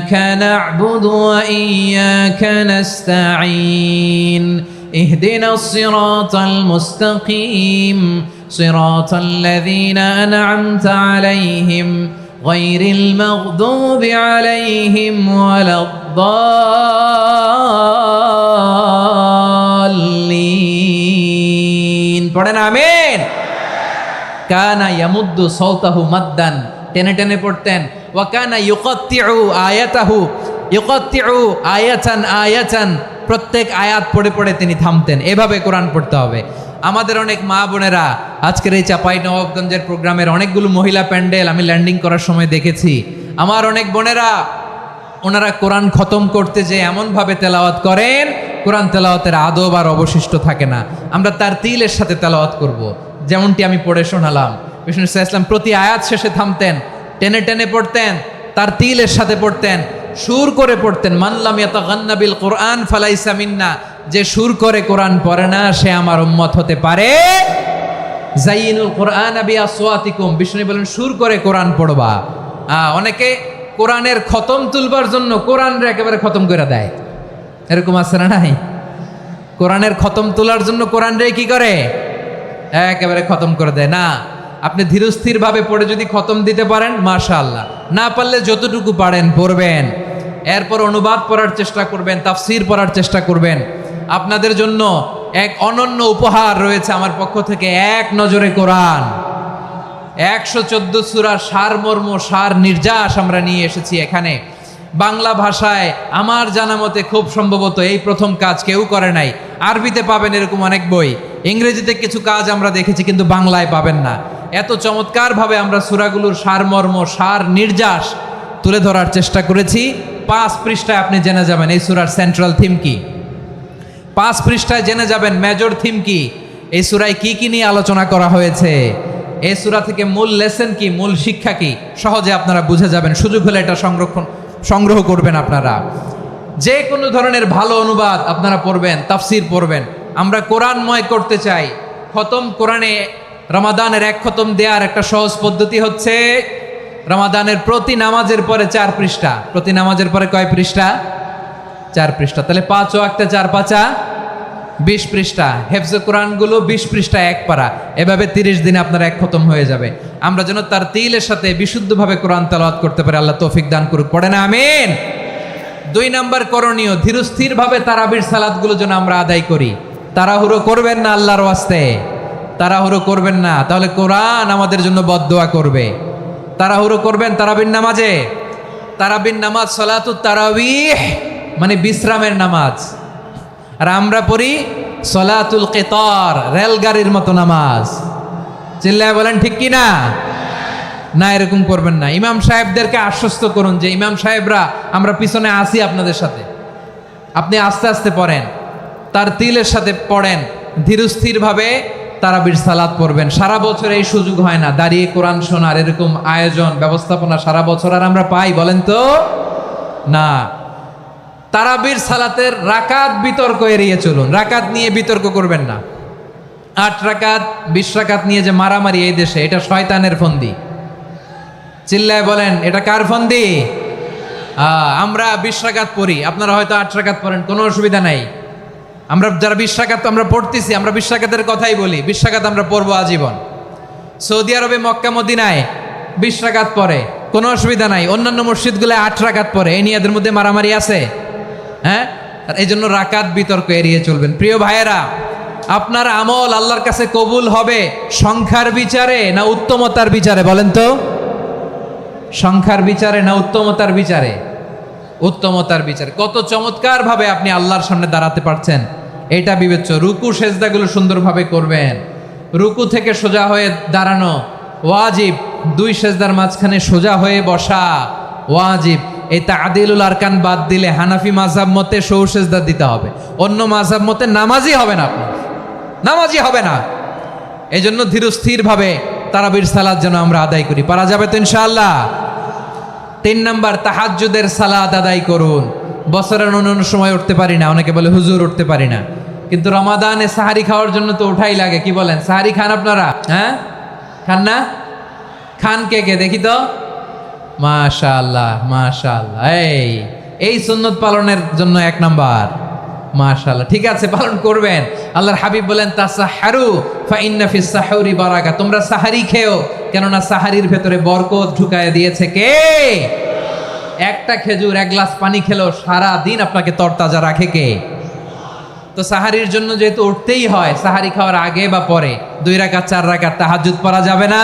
إياك نعبد وإياك نستعين اهدنا الصراط المستقيم صراط الذين أنعمت عليهم غير المغضوب عليهم ولا الضالين পড়েন আমিন কানা ইয়ামুদ্দু সাওতাহু মাদ্দান টেনে টেনে পড়তেন ওয়া কানা ইউকাত্তিউ আয়াতান প্রত্যেক আয়াত পড়ে পড়ে তিনি থামতেন। এভাবে কোরআন পড়তে হবে। আমাদের অনেক মা বোনেরা আজকের এই চাঁপাইনবাবগঞ্জের প্রোগ্রামের অনেকগুলো মহিলা প্যান্ডেল আমি ল্যান্ডিং করার সময় দেখেছি। আমার অনেক বোনেরা ওনারা কোরআন খতম করতে যে এমনভাবে তেলাওয়াত করেন, কোরআন তেলাওয়াতের আদব আর অবশিষ্ট থাকে না। আমরা তার তিলের সাথে তেলাওয়াত করব, যেমনটি আমি পড়ে শোনালাম। বিষ্ণু ইসলাম প্রতি আয়াত শেষে থামতেন, টেনে টেনে পড়তেন, তার তিলের সাথে পড়তেন, সুর করে পড়তেন। মানলাম ইয়াতাগান্না বিল কোরআন ফালাইসা মিন্না, যে সুর করে কোরআন পড়ে না সে আমার উম্মত হতে পারে। জাইনুল কোরআন বিআসওয়াতিকুম, বিষ্ণু বলেন সুর করে কোরআন পড়বা। অনেকে কোরআনের খতম তুলবার জন্য কোরআনরে একেবারে খতম করে দেয়, এরকম আছে না নাই? কোরআনের খতম তোলার জন্য কোরআনরে কি করে? একেবারে খতম করে দেয়। না, আপনি ধীরস্থির ভাবে পড়ে যদি খতম দিতে পারেন মাশাআল্লাহ, না পারলে যতটুকু পারেন পড়বেন। এরপর অনুবাদ পড়ার চেষ্টা করবেন, তাফসির পড়ার চেষ্টা করবেন। আপনাদের জন্য এক অনন্য উপহার রয়েছে আমার পক্ষ থেকে, এক নজরে কোরআন। 114 সূরার সারমর্ম, সার নির্যাস আমরা নিয়ে এসেছি এখানে। বাংলা ভাষায় আমার জানা মতে খুব সম্ভবত এই প্রথম কাজ কেউ করে নাই। আরবিতে পাবেন এরকম অনেক বই, ইংরেজিতে কিছু কাজ আমরা দেখেছি, কিন্তু বাংলায় পাবেন না। এত চমৎকারভাবে আমরা সূরাগুলোর সারমর্ম, সার নির্যাস তুলে ধরার চেষ্টা করেছি। 5 পৃষ্ঠায় আপনি জেনে যাবেন এই সূরার সেন্ট্রাল থিম কি। 5 পৃষ্ঠায় জেনে যাবেন মেজর থিম কি, এই সূরায় কি কি নিয়ে আলোচনা করা হয়েছে, এই সূরা থেকে মূল লেসন কি, মূল শিক্ষা কি, সহজে আপনারা বুঝে যাবেন। সুযোগ হলে এটা সংগ্রহ করবেন। আপনারা যে কোনো ধরনের ভালো অনুবাদ আপনারা পড়বেন, তাফসির পড়বেন। আমরা কোরআনময় করতে চাই। খতম কোরআনে রমাদানের 1 খতম দেওয়ার একটা সহজ পদ্ধতি হচ্ছে রমাদানের প্রতি নামাজের পরে 4 পৃষ্ঠা। প্রতি নামাজের পরে কয় পৃষ্ঠা? 4 পৃষ্ঠা। তাহলে 5 ওয়াক্তে 4 পাঁচা 20 পৃষ্ঠা। হেফজে কোরআনগুলো 20 পৃষ্ঠা 1 পারা। এভাবে 30 দিনে আপনার 1 খতম হয়ে যাবে। আমরা যেন তার তিলের সাথে বিশুদ্ধভাবে কোরআন তেলাওয়াত করতে পারি, আল্লাহ তৌফিক দান করুক। পড়ে না আমিন। 2 নাম্বার করণীয়, ধীরস্থিরভাবে তারাবির সালাতগুলো যেন আমরা আদায় করি। তাড়াহুড়ো করবেন না, আল্লাহর ওয়াস্তে তাড়াহুড়ো করবেন না, তাহলে কোরআন আমাদের জন্য বদদোয়া করবে। তাড়াহুড়ো করবেন তারাবির নামাজে। তারাবির নামাজ সালাতুত তারাবিহ মানে বিশ্রামের নামাজ। আর আমরা পড়ি সলাতুল কিতার, রেলগাড়ির মতো নামাজ। চিল্লায় বলেন ঠিক কি না? না, এরকম করবেন না। ইমাম সাহেবদেরকে আশ্বস্ত করুন যে ইমাম সাহেবরা আমরা পিছনে আসি আপনাদের সাথে, আপনি আস্তে আস্তে পড়েন, তার তিলের সাথে পড়েন, ধীরস্থিরভাবে তারাবির সালাত পড়বেন। সারা বছর এই সুযোগ হয় না দাঁড়িয়ে কোরআন শোনার, এরকম আয়োজন ব্যবস্থাপনা সারা বছর আর আমরা পাই বলেন তো? না। তারাবির সালাতের রাকাত বিতর্ক এড়িয়ে চলুন। রাকাত নিয়ে বিতর্ক করবেন না। 8 রাকাত 20 রাকাত নিয়ে যে মারামারি এই দেশে, এটা শয়তানের ফন্দি। চিল্লায় বলেন এটা কার ফন্দি? আমরা 20 রাকাত পড়ি, আপনারা হয়তো 8 রাকাত পড়েন, কোনো অসুবিধা নাই। আমরা যারা 20 রাকাত আমরা পড়তেছি, আমরা 20 রাকাতের কথাই বলি। 20 রাকাত আমরা পড়বো আজীবন। সৌদি আরবে মক্কা মদিনায় 20 রাকাত পড়ে, কোনো অসুবিধা নাই। অন্যান্য মসজিদগুলো 8 রাকাত পড়ে, এই নিয়ে এদের মধ্যে মারামারি আছে? হ্যাঁ, এই জন্য রাকাত বিতর্ক এড়িয়ে চলবেন। প্রিয় ভাইয়েরা, আপনার আমল আল্লাহর কাছে কবুল হবে সংখ্যার বিচারে না উত্তমতার বিচারে? বলেন তো, সংখ্যার বিচারে না উত্তমতার বিচারে? উত্তমতার বিচারে। কত চমৎকার ভাবে আপনি আল্লাহর সামনে দাঁড়াতে পারছেন এটা বিবেচ্য। রুকু সেজদাগুলো সুন্দরভাবে করবেন। রুকু থেকে সোজা হয়ে দাঁড়ানো ওয়াজিব, 2 সেজদার মাঝখানে সোজা হয়ে বসা ওয়াজিব। এই তাদিলুল আরকান বাদ দিলে হানাফি মাযহাব মতে সৌ সেজদা দিতে হবে, অন্য মাযহাব মতে নামাজই হবে না, আপনি নামাজই হবে না। এই জন্য ধীরস্থিরভাবে তারাবির সালাত যেন আমরা আদায় করি। পারা যাবে তো ইনশাআল্লাহ? 3 নাম্বার, তাহাজ্জুদের সালাত আদায় করুন। বছরের অন্যান্য সময় উঠতে পারি না, অনেকে বলে হুজুর উঠতে পারি না, কিন্তু রমাদানে সাহারি খাওয়ার জন্য তো ওঠাই লাগে। কি বলেন, সাহারি খান আপনারা? হ্যাঁ, খান না? খান কে কে দেখি তো? মাশাআল্লাহ মাশাআল্লাহ। এই সুন্নত পালনের জন্য 1 নাম্বার। মাশাআল্লাহ, ঠিক আছে, পালন করবেন। আল্লাহর হাবিব বলেন তাসাহহারু ফা ইন্না ফিস সাহুরি বারাকা, তোমরা সাহারি খেও, কেননা সাহারির ভেতরে বরকত ঢুকায় দিয়েছে কে? একটা খেজুর, 1 গ্লাস পানি খেলেও সারা দিন আপনাকে তরতাজা রাখে কে? তো সাহারির জন্য যেহেতু উঠতেই হয়, সাহারি খাওয়ার আগে বা পরে 2 রাকাত 4 রাকাত তাহাজ্জুদ পড়া যাবে না?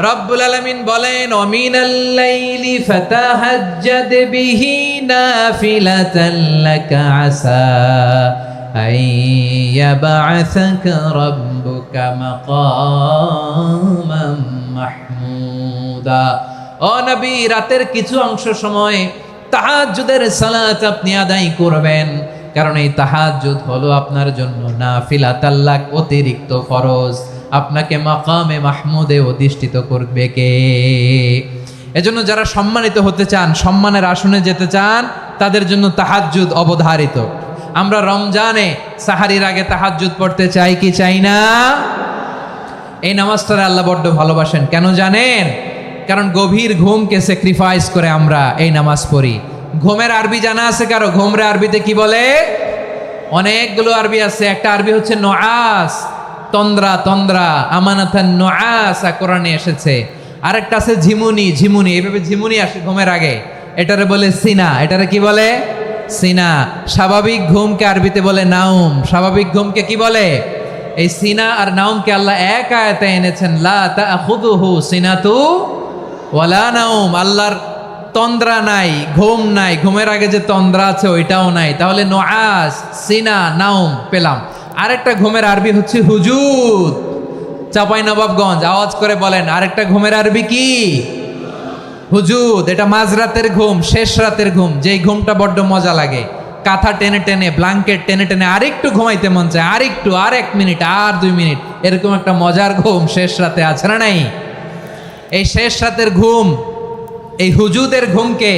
রব্বুল আলামিন বলেন ওয়ামিনাল লাইলি ফাতাহাজ্জাদ বিহি নাফিলাতান লাকা আসা আইয়াবআসাকা রাব্বুকা মাকামান মাহমুদা। ও নবী, রাতের কিছু অংশ সময় তাহাজ্জুদের সালাত আপনি আদায় করবেন, কারণ এই তাহাজ্জুদ হলো আপনার জন্য নাফিলাতাল লাক, অতিরিক্ত ফরজ। আপনাকে মাকামে মাহমুদে অধিষ্ঠিত করবে কে? এজন্য যারা সম্মানিত হতে চান, সম্মানের আসনে যেতে চান, তাদের জন্য তাহাজ্জুদ অবধারিত। আমরা রমজানে সাহারির আগে তাহাজ্জুদ পড়তে চাই কি চাই না? এই নামাজটা আল্লাহ বড্ড ভালোবাসেন, কেন জানেন? কারণ গভীর ঘুমকে স্যাক্রিফাইস করে আমরা এই নামাজ পড়ি। ঘুমের আরবি জানা আছে কারো? ঘুমরে আরবিতে কি বলে? অনেকগুলো আরবি আছে। একটা আরবি হচ্ছে নুআস, তন্দ্রা, তন্দ্রা, আমানাতান নুআসা কোরআনে এসেছে। আরেকটা আছে ঝিমুনি, ঝিমুনি, এইভাবে ঝিমুনি আসে ঘুমের আগে, এটারে বলে সিনা। এটারে কি বলে? সিনা। স্বাভাবিক ঘুমকে আরবিতে বলে নাউম। স্বাভাবিক ঘুমকে কি বলে? এই সিনা আর নাউমকে আল্লাহ এক আয়াতে এনেছেন, লা তাখুযুহু সিনাতু ওয়ালা নাউম। আল্লাহর তন্দ্রা নাই, ঘুম নাই, ঘুমের আগে যে তন্দ্রা আছে ওইটাও নাই। তাহলে নুআস, সিনা, নাউম পেলাম। আরেকটা ঘুমের আরবি হচ্ছে হুজুদ। চাঁপাইনবাবগঞ্জ আওয়াজ করে বলেন, আরেকটা ঘুমের আরবি কি? হুজুদ। এটা মাঝরাতের ঘুম, শেষ রাতের ঘুম, যেই ঘুমটা বড্ড মজা লাগে। কাঁথা টেনে টেনে, ব্ল্যাঙ্কেট টেনে টেনে আরেকটু ঘুমাইতে মন চায়, আরেকটু, আর 1 মিনিট, আর 2 মিনিট, এরকম একটা মজার ঘুম শেষ রাতে আছে না নাই? এই শেষ রাতের ঘুম, এই হুজুদের ঘুমকে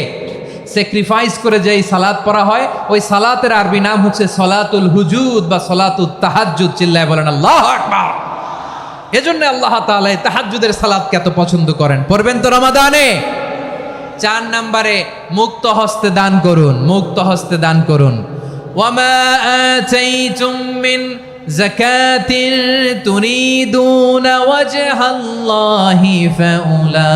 স্যাক্রিফাইস করে যেই সালাত পড়া হয়, ওই সালাতের আরবি নাম হচ্ছে সলাতুল হুজুদ বা সলাতুত তাহাজ্জুদ। চিল্লায় বলেন আল্লাহু আকবার। এজন্য আল্লাহ তাআলা এই তাহাজ্জুদের সালাতকে এত পছন্দ করেন। পড়বেন তো রমাদানে। 4 নম্বরে মুক্ত হস্তে দান করুন, মুক্ত হস্তে দান করুন। ওয়ামা আতাইতুম মিন যাকাতিন তুরিদুনা ওয়াজহাল্লাহি ফাউলাইকা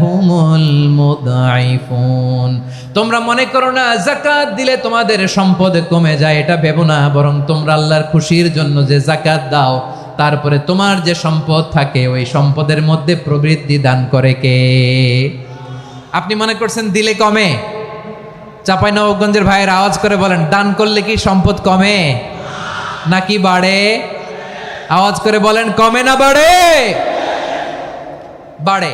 হুমুল মুদঈফুন। তোমরা মনে করো না যাকাত দিলে তোমাদের সম্পদ কমে যায়, এটা ভেবো না, বরং তোমরা আল্লাহর খুশির জন্য যে যাকাত দাও, তারপরে তোমার যে সম্পদ থাকে ওই সম্পদের মধ্যে প্রবৃদ্ধি দান করে কে? আপনি মনে করছেন দিলে কমে? চাঁপাইনবাবগঞ্জের ভাইয়ের আওয়াজ করে বলেন, দান করলে কি সম্পদ কমে নাকি বাড়ে? আওয়াজ করে বলেন, কমে না বাড়ে? বাড়ে।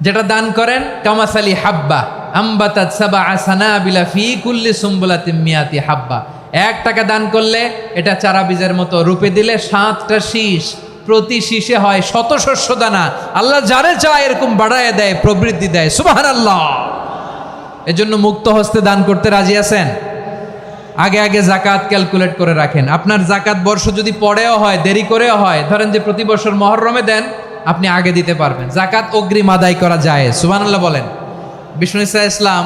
যেটা দান করেন, কামাসালি হাব্বা আম্বাতাত সাবআ সানাবিলা ফি কুল্লি সুম্বুলাতিন মিয়াতি হাব্বা। 1 টাকা দান করলে এটা চারা বীজের মতো, রূপে দিলে 7টা শীষ, প্রতি শীষে হয় 100 শস্য দানা। আল্লাহ যারে চায় এরকম বাড়ায় দেয়, প্রবৃদ্ধি দেয়। সুবহানাল্লাহ। এজন্য মুক্ত হস্তে দান করতে রাজি আছেন? আগে আগে যাকাত ক্যালকুলেট করে রাখেন। আপনার যাকাত বর্ষ যদি পরেও হয়, দেরি করেও হয়, ধরেন যে প্রতি বছর মুহররমে দেন, আপনি আগে দিতে পারবেন। যাকাত অগ্রিম আদায় করা যায়। সুবহানাল্লাহ বলেন। বিষ্ণু ইসা ইসলাম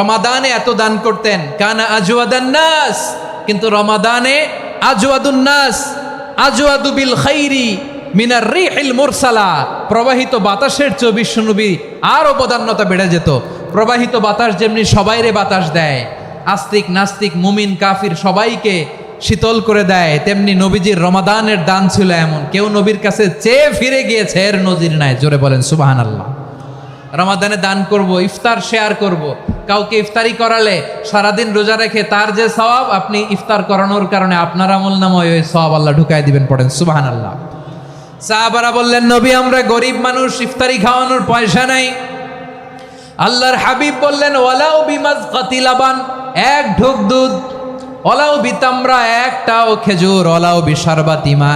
রমাদানে এত দান করতেন, কানা আজওয়াদান নাস, কিন্তু রমাদানে আজওয়াদুন নাস আজওয়াদু বিল খাইরি মিনার রিহিল মুরসালা। প্রবাহিত বাতাসের চেয়ে বিশ্বনবী আর অবদান্যতা বেড়ে যেত। প্রবাহিত বাতাস যেমনি সবাইরে বাতাস দেয়, আস্তিক নাস্তিক মুমিন কাফির সবাইকে শীতল করে দেয়, তেমনি নবীজির রমাদানের দান ছিল এমন, কেউ নবীর কাছে চেয়ে ফিরে গিয়েছে এর নজির নাই। জোরে বলেন সুবহানাল্লাহ। রমাদানে দান করব, ইফতার শেয়ার করব। কাউকে ইফতারি করালে সারাদিন রোজা রেখে তার যে সওয়াব, আপনি ইফতার করানোর কারণে আপনার আমলনামায় ওই সওয়াব আল্লাহ ঢুকায় দিবেন। পড়েন সুবহানাল্লাহ। সাহাবারা বললেন, নবী আমরা গরিব মানুষ, ইফতারি খাওয়ানোর পয়সা নাই। আল্লাহর হাবিব বললেন, ওয়ালাউ বিমাজকাতি লাবান, 1 ঢোক দুধ, ওয়ালাউ বিতামরা, 1টাও খেজুর, ওয়ালাউ বিশারবাতি মা,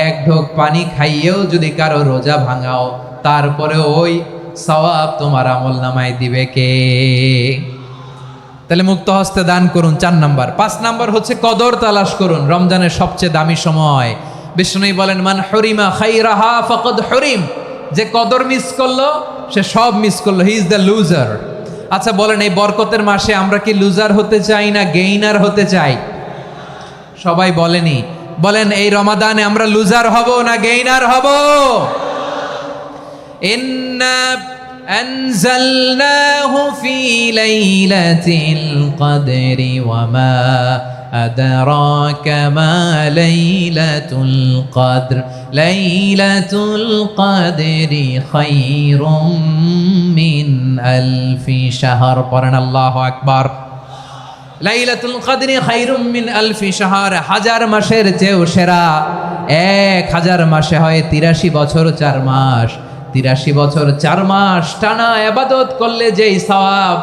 1 ঢোক পানি খাইয়েও যদি কারো রোজা ভাঙাও, তারপরে ওই সওয়াব তোমার আমলনামায় দিবে কে? তাহলে মুক্ত হস্তে দান করুন, 4 নাম্বার। 5 নাম্বার হচ্ছে কদর তালাশ করুন। রমজানের সবচেয়ে দামি সময়, বিষ্ণু বলেন, মান হরিমা খাইরাহা ফাকাদ হরিম, যে কদর মিস করলো সে সব মিস করলো, হি ইজ দ্য লুজার। আচ্ছা বলেন, এই বরকতের মাসে আমরা কি লুজার হতে চাই না গেইনার হতে চাই? সবাই বলেনি, বলেন এই রমাদানে আমরা লুজার হব না গেইনার হব? ইন্না আনজালনাহু ফি লাইলাতিল কদরি ওয়া মা আদরাকা মা লাইলাতুল কদর লাইলাতুল কদরি খায়রুম মিন আলফি শাহর। পড়েন আল্লাহু আকবার। লাইলাতুল কদরি খায়রুম মিন আলফি শাহর, হাজার মাসের চেয়েও সেরা। 1000 মাসে হয় 83 বছর 4 মাস। 83 বছর 4 মাস টানা ইবাদত করলে যেই সওয়াব,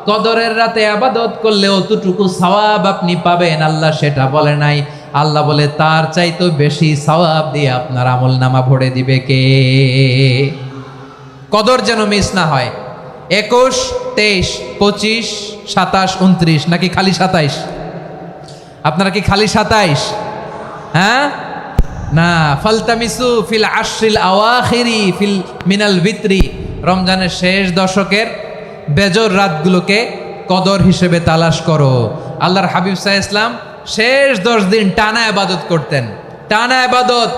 কদরের রাতে ইবাদত করলে অতটুকু সওয়াব আপনি পাবেন, আল্লাহ সেটা বলে নাই। আল্লাহ বলে তার চাইতে বেশি সওয়াব দিয়ে আপনার আমলনামা ভরে দিবে কে? কদর যেন মিস না হয়। 21, 23, 25, 27, 29 নাকি খালি 27? আপনারা কি খালি 27? হ্যাঁ না, ফালতামিসু ফিল আশরিল আওয়াখিরি ফিল মিনাল ভিতরি, রমজানের শেষ দশকের বেজর রাতগুলোকে কদর হিসেবে তালাশ করো। আল্লাহর হাবিব সাল্লাল্লাহু আলাইহি ওয়াসাল্লাম শেষ 10 দিন টানা ইবাদত করতেন, টানা ইবাদত।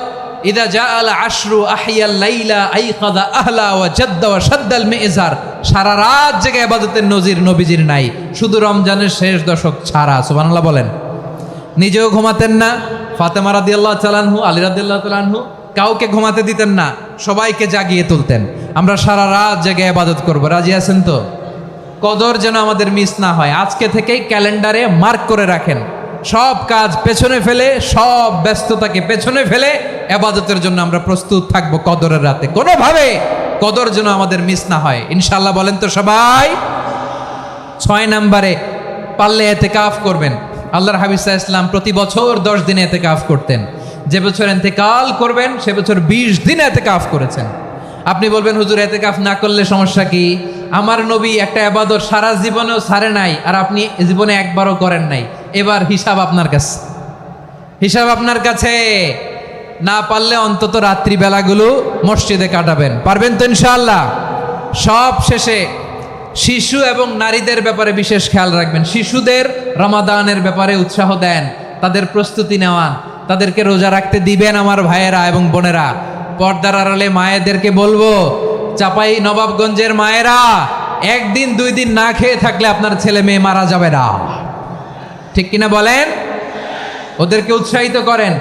ইদা জাআল আশরু আহিয়াল লাইলা আইকাদা আহলা ওয়া জাদ্দা ওয়া শাদ্দাল মিজার, সারা রাত জেগে ইবাদতের নজির নবীজির নাই, শুধু রমজানের শেষ দশক ছাড়া। সুবহানাল্লাহ বলেন। নিজেও ঘুমাতেন না, ফাতেমা রাদিয়াল্লাহু তাআলা আনহু, আলী রাদিয়াল্লাহু তাআলা আনহু কাউকে ঘুমাতে দিতেন না, সবাইকে জাগিয়ে তুলতেন। আমরা সারা রাত জেগে ইবাদত করব, রাজি আছেন তো? কদর যেন আমাদের মিস না হয়। আজকে থেকেই ক্যালেন্ডারে মার্ক করে রাখেন, সব কাজ পেছনে ফেলে, সব ব্যস্ততাকে পেছনে ফেলে ইবাদতের জন্য আমরা প্রস্তুত থাকবো কদরের রাতে। কোনোভাবে কদর যেন আমাদের মিস না হয়, ইনশাআল্লাহ। বলেন তো সবাই। 6 নম্বরে পারলে ইতিকাফ করবেন। আল্লাহর হাবিব সাল্লাল্লাহু আলাইহি ওয়াসাল্লাম প্রতি বছর 10 দিন ইতিকাফ করতেন। যে বছর ইন্তেকাল করবেন সে বছর 20 দিন ইতিকাফ করেছেন। আপনি বলবেন, হুজুর ইতিকাফ না করলে সমস্যা কি? আমার নবী একটা ইবাদত সারা জীবনেও ছাড়ে নাই, আর আপনি জীবনে একবারও করেন নাই। এবার হিসাব আপনার কাছে, হিসাব আপনার কাছে। না পারলে অন্তত রাত্রি বেলাগুলো মসজিদে কাটাবেন, পারবেন তো ইনশাআল্লাহ? সব শেষে শিশু এবং নারীদের ব্যাপারে বিশেষ খেয়াল রাখবেন। শিশুদের রমাদানের ব্যাপারে উৎসাহ দেন, তাদের প্রস্তুতি নেওয়ান, তাদেরকে রোজা রাখতে দিবেন। আমার ভাইয়েরা এবং বোনেরা, পর্দার আড়ালে মায়েদেরকে বলবো, চাপাই নবাবগঞ্জের মায়েরা, 1 দিন 2 দিন না খেয়ে থাকলে আপনার ছেলে মেয়ে মারা যাবে না, ঠিক কিনা বলেন? ওদেরকে উৎসাহিত করেন,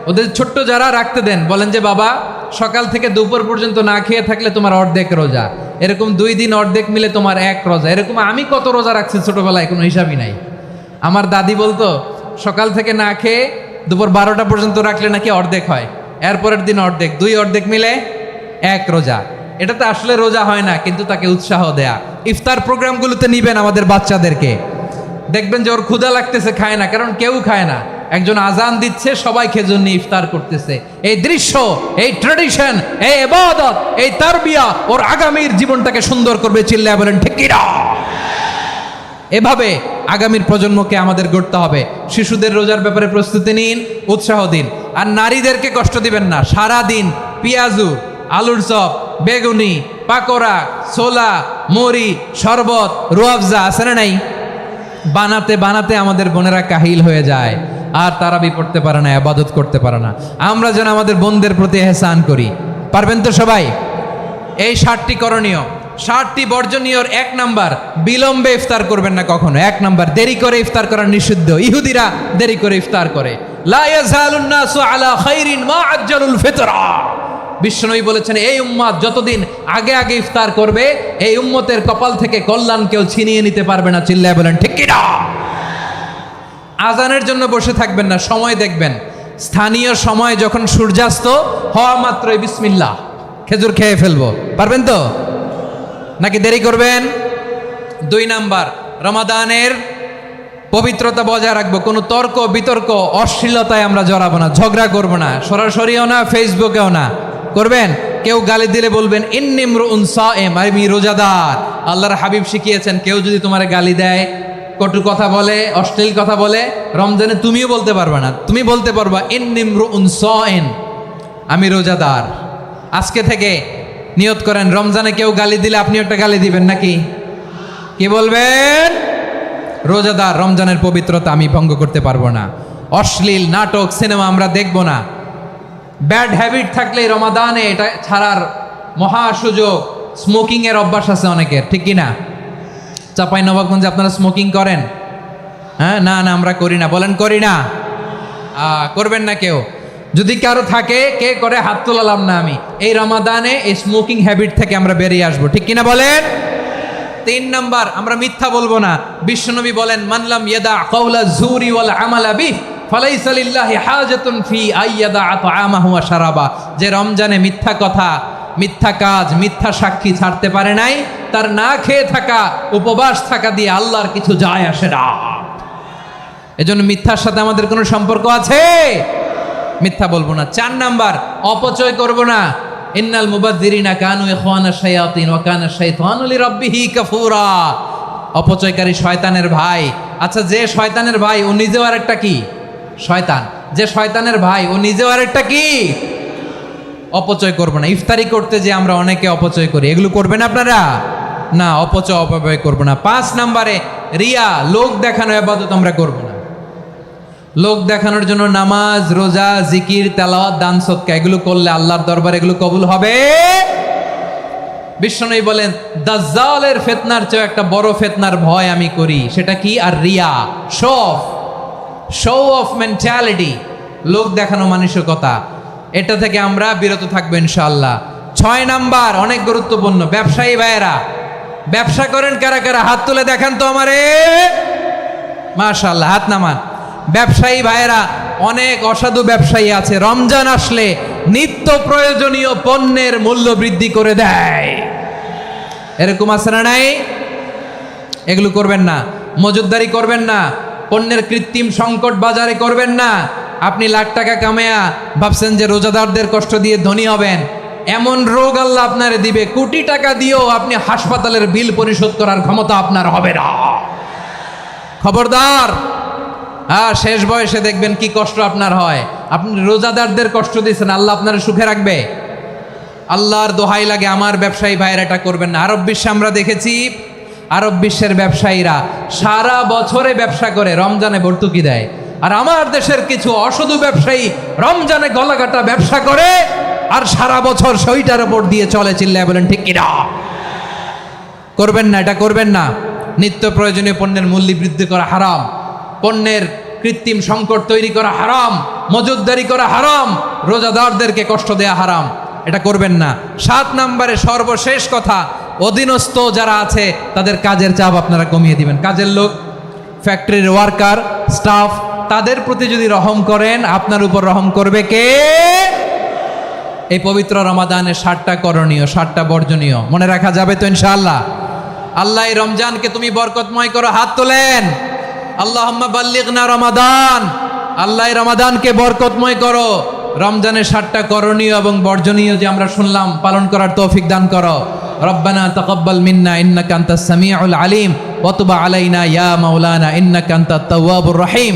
ওদের ছোট্ট যারা রাখতে দেন, বলেন যে বাবা সকাল থেকে দুপুর পর্যন্ত না খেয়ে থাকলে তোমার অর্ধেক রোজা, এরকম 2 দিন অর্ধেক মিলে তোমার 1 রোজা। এরকম আমি কত রোজা রাখছি ছোটবেলায়, কোনো হিসাবই নাই। আমার দাদি বলতো সকাল থেকে না খেয়ে দুপুর 12টা পর্যন্ত রাখলে নাকি অর্ধেক হয়, এরপরের দিন অর্ধেক, 2 অর্ধেক মিলে 1 রোজা। এটা তো আসলে রোজা হয় না, কিন্তু তাকে উৎসাহ দেয়া। ইফতার প্রোগ্রামগুলোতে নিবেন আমাদের বাচ্চাদেরকে, দেখবেন যে ওর ক্ষুধা লাগতেছে, খায় না, কারণ কেউ খায় না। একজন আজান দিচ্ছে, সবাই খেজুর নিয়ে ইফতার করতেছে। এই দৃশ্য, এই ট্র্যাডিশন, এই ইবাদত, এই তারবিয়া ওর আগামীর জীবনটাকে সুন্দর করবে। চিল্লায় বলেন ঠিক কি না? এভাবে আগামীর প্রজন্মকে আমাদের গড়তে হবে। শিশুদের রোজার ব্যাপারে প্রস্তুতি নিন, উৎসাহ দিন। আর নারীদেরকে কষ্ট দিবেন না। সারা দিন পেঁয়াজু, আলুর চপ, বেগুনি, পাকোড়া, ছোলা, মুড়ি, শরবত, রুয়াবজা আছে না নাই, বানাতে বানাতে আমাদের বোনেরা কাহিল হয়ে যায়, আর তারাবি পড়তে পারে না, ইবাদত করতে পারে না। আমরা যেন আমাদের বোনদের প্রতি এহসান করি, পারবেন তো সবাই? এই 7টি করণীয়, 7টি বর্জনীয়র 1 নাম্বার, বিলম্বে ইফতার করবেন না কখনো। 1 নাম্বার, দেরি করে ইফতার করা নিষিদ্ধ। ইহুদিরা দেরি করে ইফতার করে। লা ইয়াজালুন নাসু আলা খাইরিন মা আজ্জালুল ফিতরা। বিশ্বনবী বলেছেন, এই উম্মত যতদিন আগে আগে ইফতার করবে, এই উম্মতের কপাল থেকে কল্যাণ কেউ ছিনিয়ে নিতে পারবে না। চিল্লায় বলেন ঠিক কি না? আজানের জন্য বসে থাকবেন না, সময় দেখবেন। স্থানীয় সময় যখন সূর্যাস্ত হওয়া মাত্রই বিসমিল্লাহ, খেজুর খেয়ে ফেলবো, পারবেন তো নাকি দেরি করবেন? 2 নাম্বার, রমাদানের পবিত্রতা বজায় রাখবো। কোনো তর্ক বিতর্ক অশ্লীলতায় আমরা জড়াবো না, ঝগড়া করবো না, সরাসরিও না, ফেসবুকেও না। করবেন কেউ গালি দিলে বলবেন ইন্নী ইমরুউন সায়েম, আমি রোজাদার। আল্লাহর হাবিব শিখিয়েছেন, কেউ যদি তোমার গালি দেয়, কটু কথা বলে, অশ্লীল কথা বলে, রমজানে তুমিও বলতে পারবে না। তুমি বলতে পারবা ইন্নী ইমরুউন সায়েম, আমি রোজাদার। আজকে থেকে নিয়ত করেন, রমজানে কেউ গালি দিলে আপনি একটা গালি দিবেন নাকি? কি বলবেন? রোজাদার, রমজানের পবিত্রতা আমি ভঙ্গ করতে পারবো না। অশ্লীল নাটক সিনেমা আমরা দেখব না। ব্যাড হ্যাবিট থাকলে রমাদানে এটা ছাড়ার মহা সুযোগ। স্মোকিং এর অভ্যাস আছে অনেকের, ঠিক কি না? চাঁপাইনবাবগঞ্জে আপনারা স্মোকিং করেন? হ্যাঁ, না না আমরা করি না। বলেন করি না? করবেন না কেউ? যদি কারো থাকে, কে করে হাত তোলালাম না আমি। এই রমাদানে এই স্মোকিং হ্যাবিট থেকে আমরা বেরিয়ে আসবো, ঠিক কিনা বলেন? 3 নাম্বার, আমরা মিথ্যা বলবো না। বিশ্বনবী বলেন, মানলাম ইয়াদা কাওলা যুরি ওয়াল আমালা বিহ ফালাইসা লিল্লাহি হাজাতুন ফি আইয়াদা তাআমাহু ওয়া শারাবা। যে রমজানে মিথ্যা কথা, মিথ্যা কাজ, মিথ্যা সাক্ষী ছাড়তে পারে নাই, তার না খেয়ে থাকা, উপবাস থাকা দিয়ে আল্লাহর কিছু যায় আসে না। এজন্য মিথ্যার সাথে আমাদের কোনো সম্পর্ক আছে? মিথ্যা বলবো না। 4 নাম্বার, অপচয় করব না। ইন্নাল মুবাযযিরিনা কানু ইখওয়ানাশ শায়াতিন ওয়া কানা শাইতানু লিরাব্বিহি কাফুরা। অপচয়কারী শয়তানের ভাই। আচ্ছা, যে শয়তানের ভাই ও নিজেও আরেকটা কি? শয়তান। যে শয়তানের ভাই ও নিজেও আরেকটা কি? অপচয় করব না। ইফতারি করতে যে আমরা অনেকে অপচয় করি, এগুলো করবেন আপনারা? না, অপব্যয় করব না। 5 নাম্বারে, রিয়া, লোক দেখানো ইবাদত আমরা করব না। লোক দেখানোর জন্য নামাজ, রোজা, জিকির, তেলাওয়াত, দান, সদকা এগুলো করলে আল্লাহর দরবারে এগুলো কবুল হবে? বিশ্বনবী বলেন, দাজ্জালের ফিতনার চেয়ে একটা বড় ফিতনার ভয় আমি করি। সেটা কি? আর রিয়া, শো অফ মেন্টালিটি, লোক দেখানো মানসিকতা। এটা থেকে আমরা বিরত থাকবো ইনশাআল্লাহ। 6 নাম্বার, অনেক গুরুত্বপূর্ণ। ব্যবসায়ী ভাইয়েরা, ব্যবসা করেন কারা কারা? হাত তুলে দেখান তো আমারে। মাশাআল্লাহ, হাত নামান। ব্যবসায়ী ভাইয়েরা, অনেক অসাধু ব্যবসায়ী আছে, রমজান আসলে নিত্য প্রয়োজনীয় পণ্যের মূল্য বৃদ্ধি করে দেয়। এরকম আছে না নাই? এগুলো করবেন না। মজুদদারি করবেন না। পণ্যের কৃত্রিম সংকট বাজারে করবেন না। আপনি লাখ টাকা কামায়া ভাবছেন যে রোজাদারদের কষ্ট দিয়ে ধনী হবেন। এমন রোগ আল্লাহ আপনারে দিবে, কোটি টাকা দিয়েও আপনি হাসপাতালের বিল পরিশোধ করার ক্ষমতা আপনার হবে না। খবরদার। শেষ বয়সে দেখবেন কি কষ্ট আপনার হয়। আপনি রোজাদারদের কষ্ট দিয়েছেন, আল্লাহ আপনার সুখে রাখবে? আল্লাহর দোহাই লাগে, আমার ব্যবসায়ী ভাইয়েরা এটা করবেন না। আরব বিশ্বে আমরা দেখেছি, আরব বিশ্বের ব্যবসায়ীরা সারা বছরে ব্যবসা করে, রমজানে ভর্তুকি দেয়। আর আমার দেশের কিছু অসাধু ব্যবসায়ী রমজানে গলাকাটা ব্যবসা করে আর সারা বছর সইটার উপর দিয়ে চলে। চিল্লায় বলেন ঠিক কিনা? করবেন না, এটা করবেন না। নিত্য প্রয়োজনীয় পণ্যের মূল্য বৃদ্ধি করা হারাম। পণ্যের কৃত্রিম সংকট তৈরি করা হারাম। মজুদদারি করা হারাম। রোজাদারদেরকে কষ্ট দেয়া হারাম। এটা করবেন না। 7 নাম্বারে, সর্বশেষ কথা, অধীনস্থ যারা আছে তাদের কাজের চাপ আপনারা কমিয়ে দিবেন। কাজের লোক, ফ্যাক্টরির ওয়ার্কার, স্টাফ, তাদের প্রতি যদি রহম করেন, আপনার উপর রহম করবে কে? এই পবিত্র রমাদানের 7টা করণীয়, 7টা বর্জনীয় মনে রাখা যাবে তো ইনশাআল্লাহ? আল্লাহ এই রমজানকে তুমি বরকতময় করো। হাত তোলেন। আল্লাহুম্মা বাল্লিগনা রমাদান। আল্লাহ এই রমাদানকে বরকতময় করো। রমজানের 7টা করণীয় এবং বর্জনীয় যে আমরা শুনলাম, পালন করার তৌফিক দান করো। রব্বানা তাকাব্বাল মিন্না ইন্নাকা আনতাস সামিউল আলিম ওয়া তুব আলাইনা ইয়া মাওলানা ইন্নাকা আনতাত তাওয়াবুর রহিম।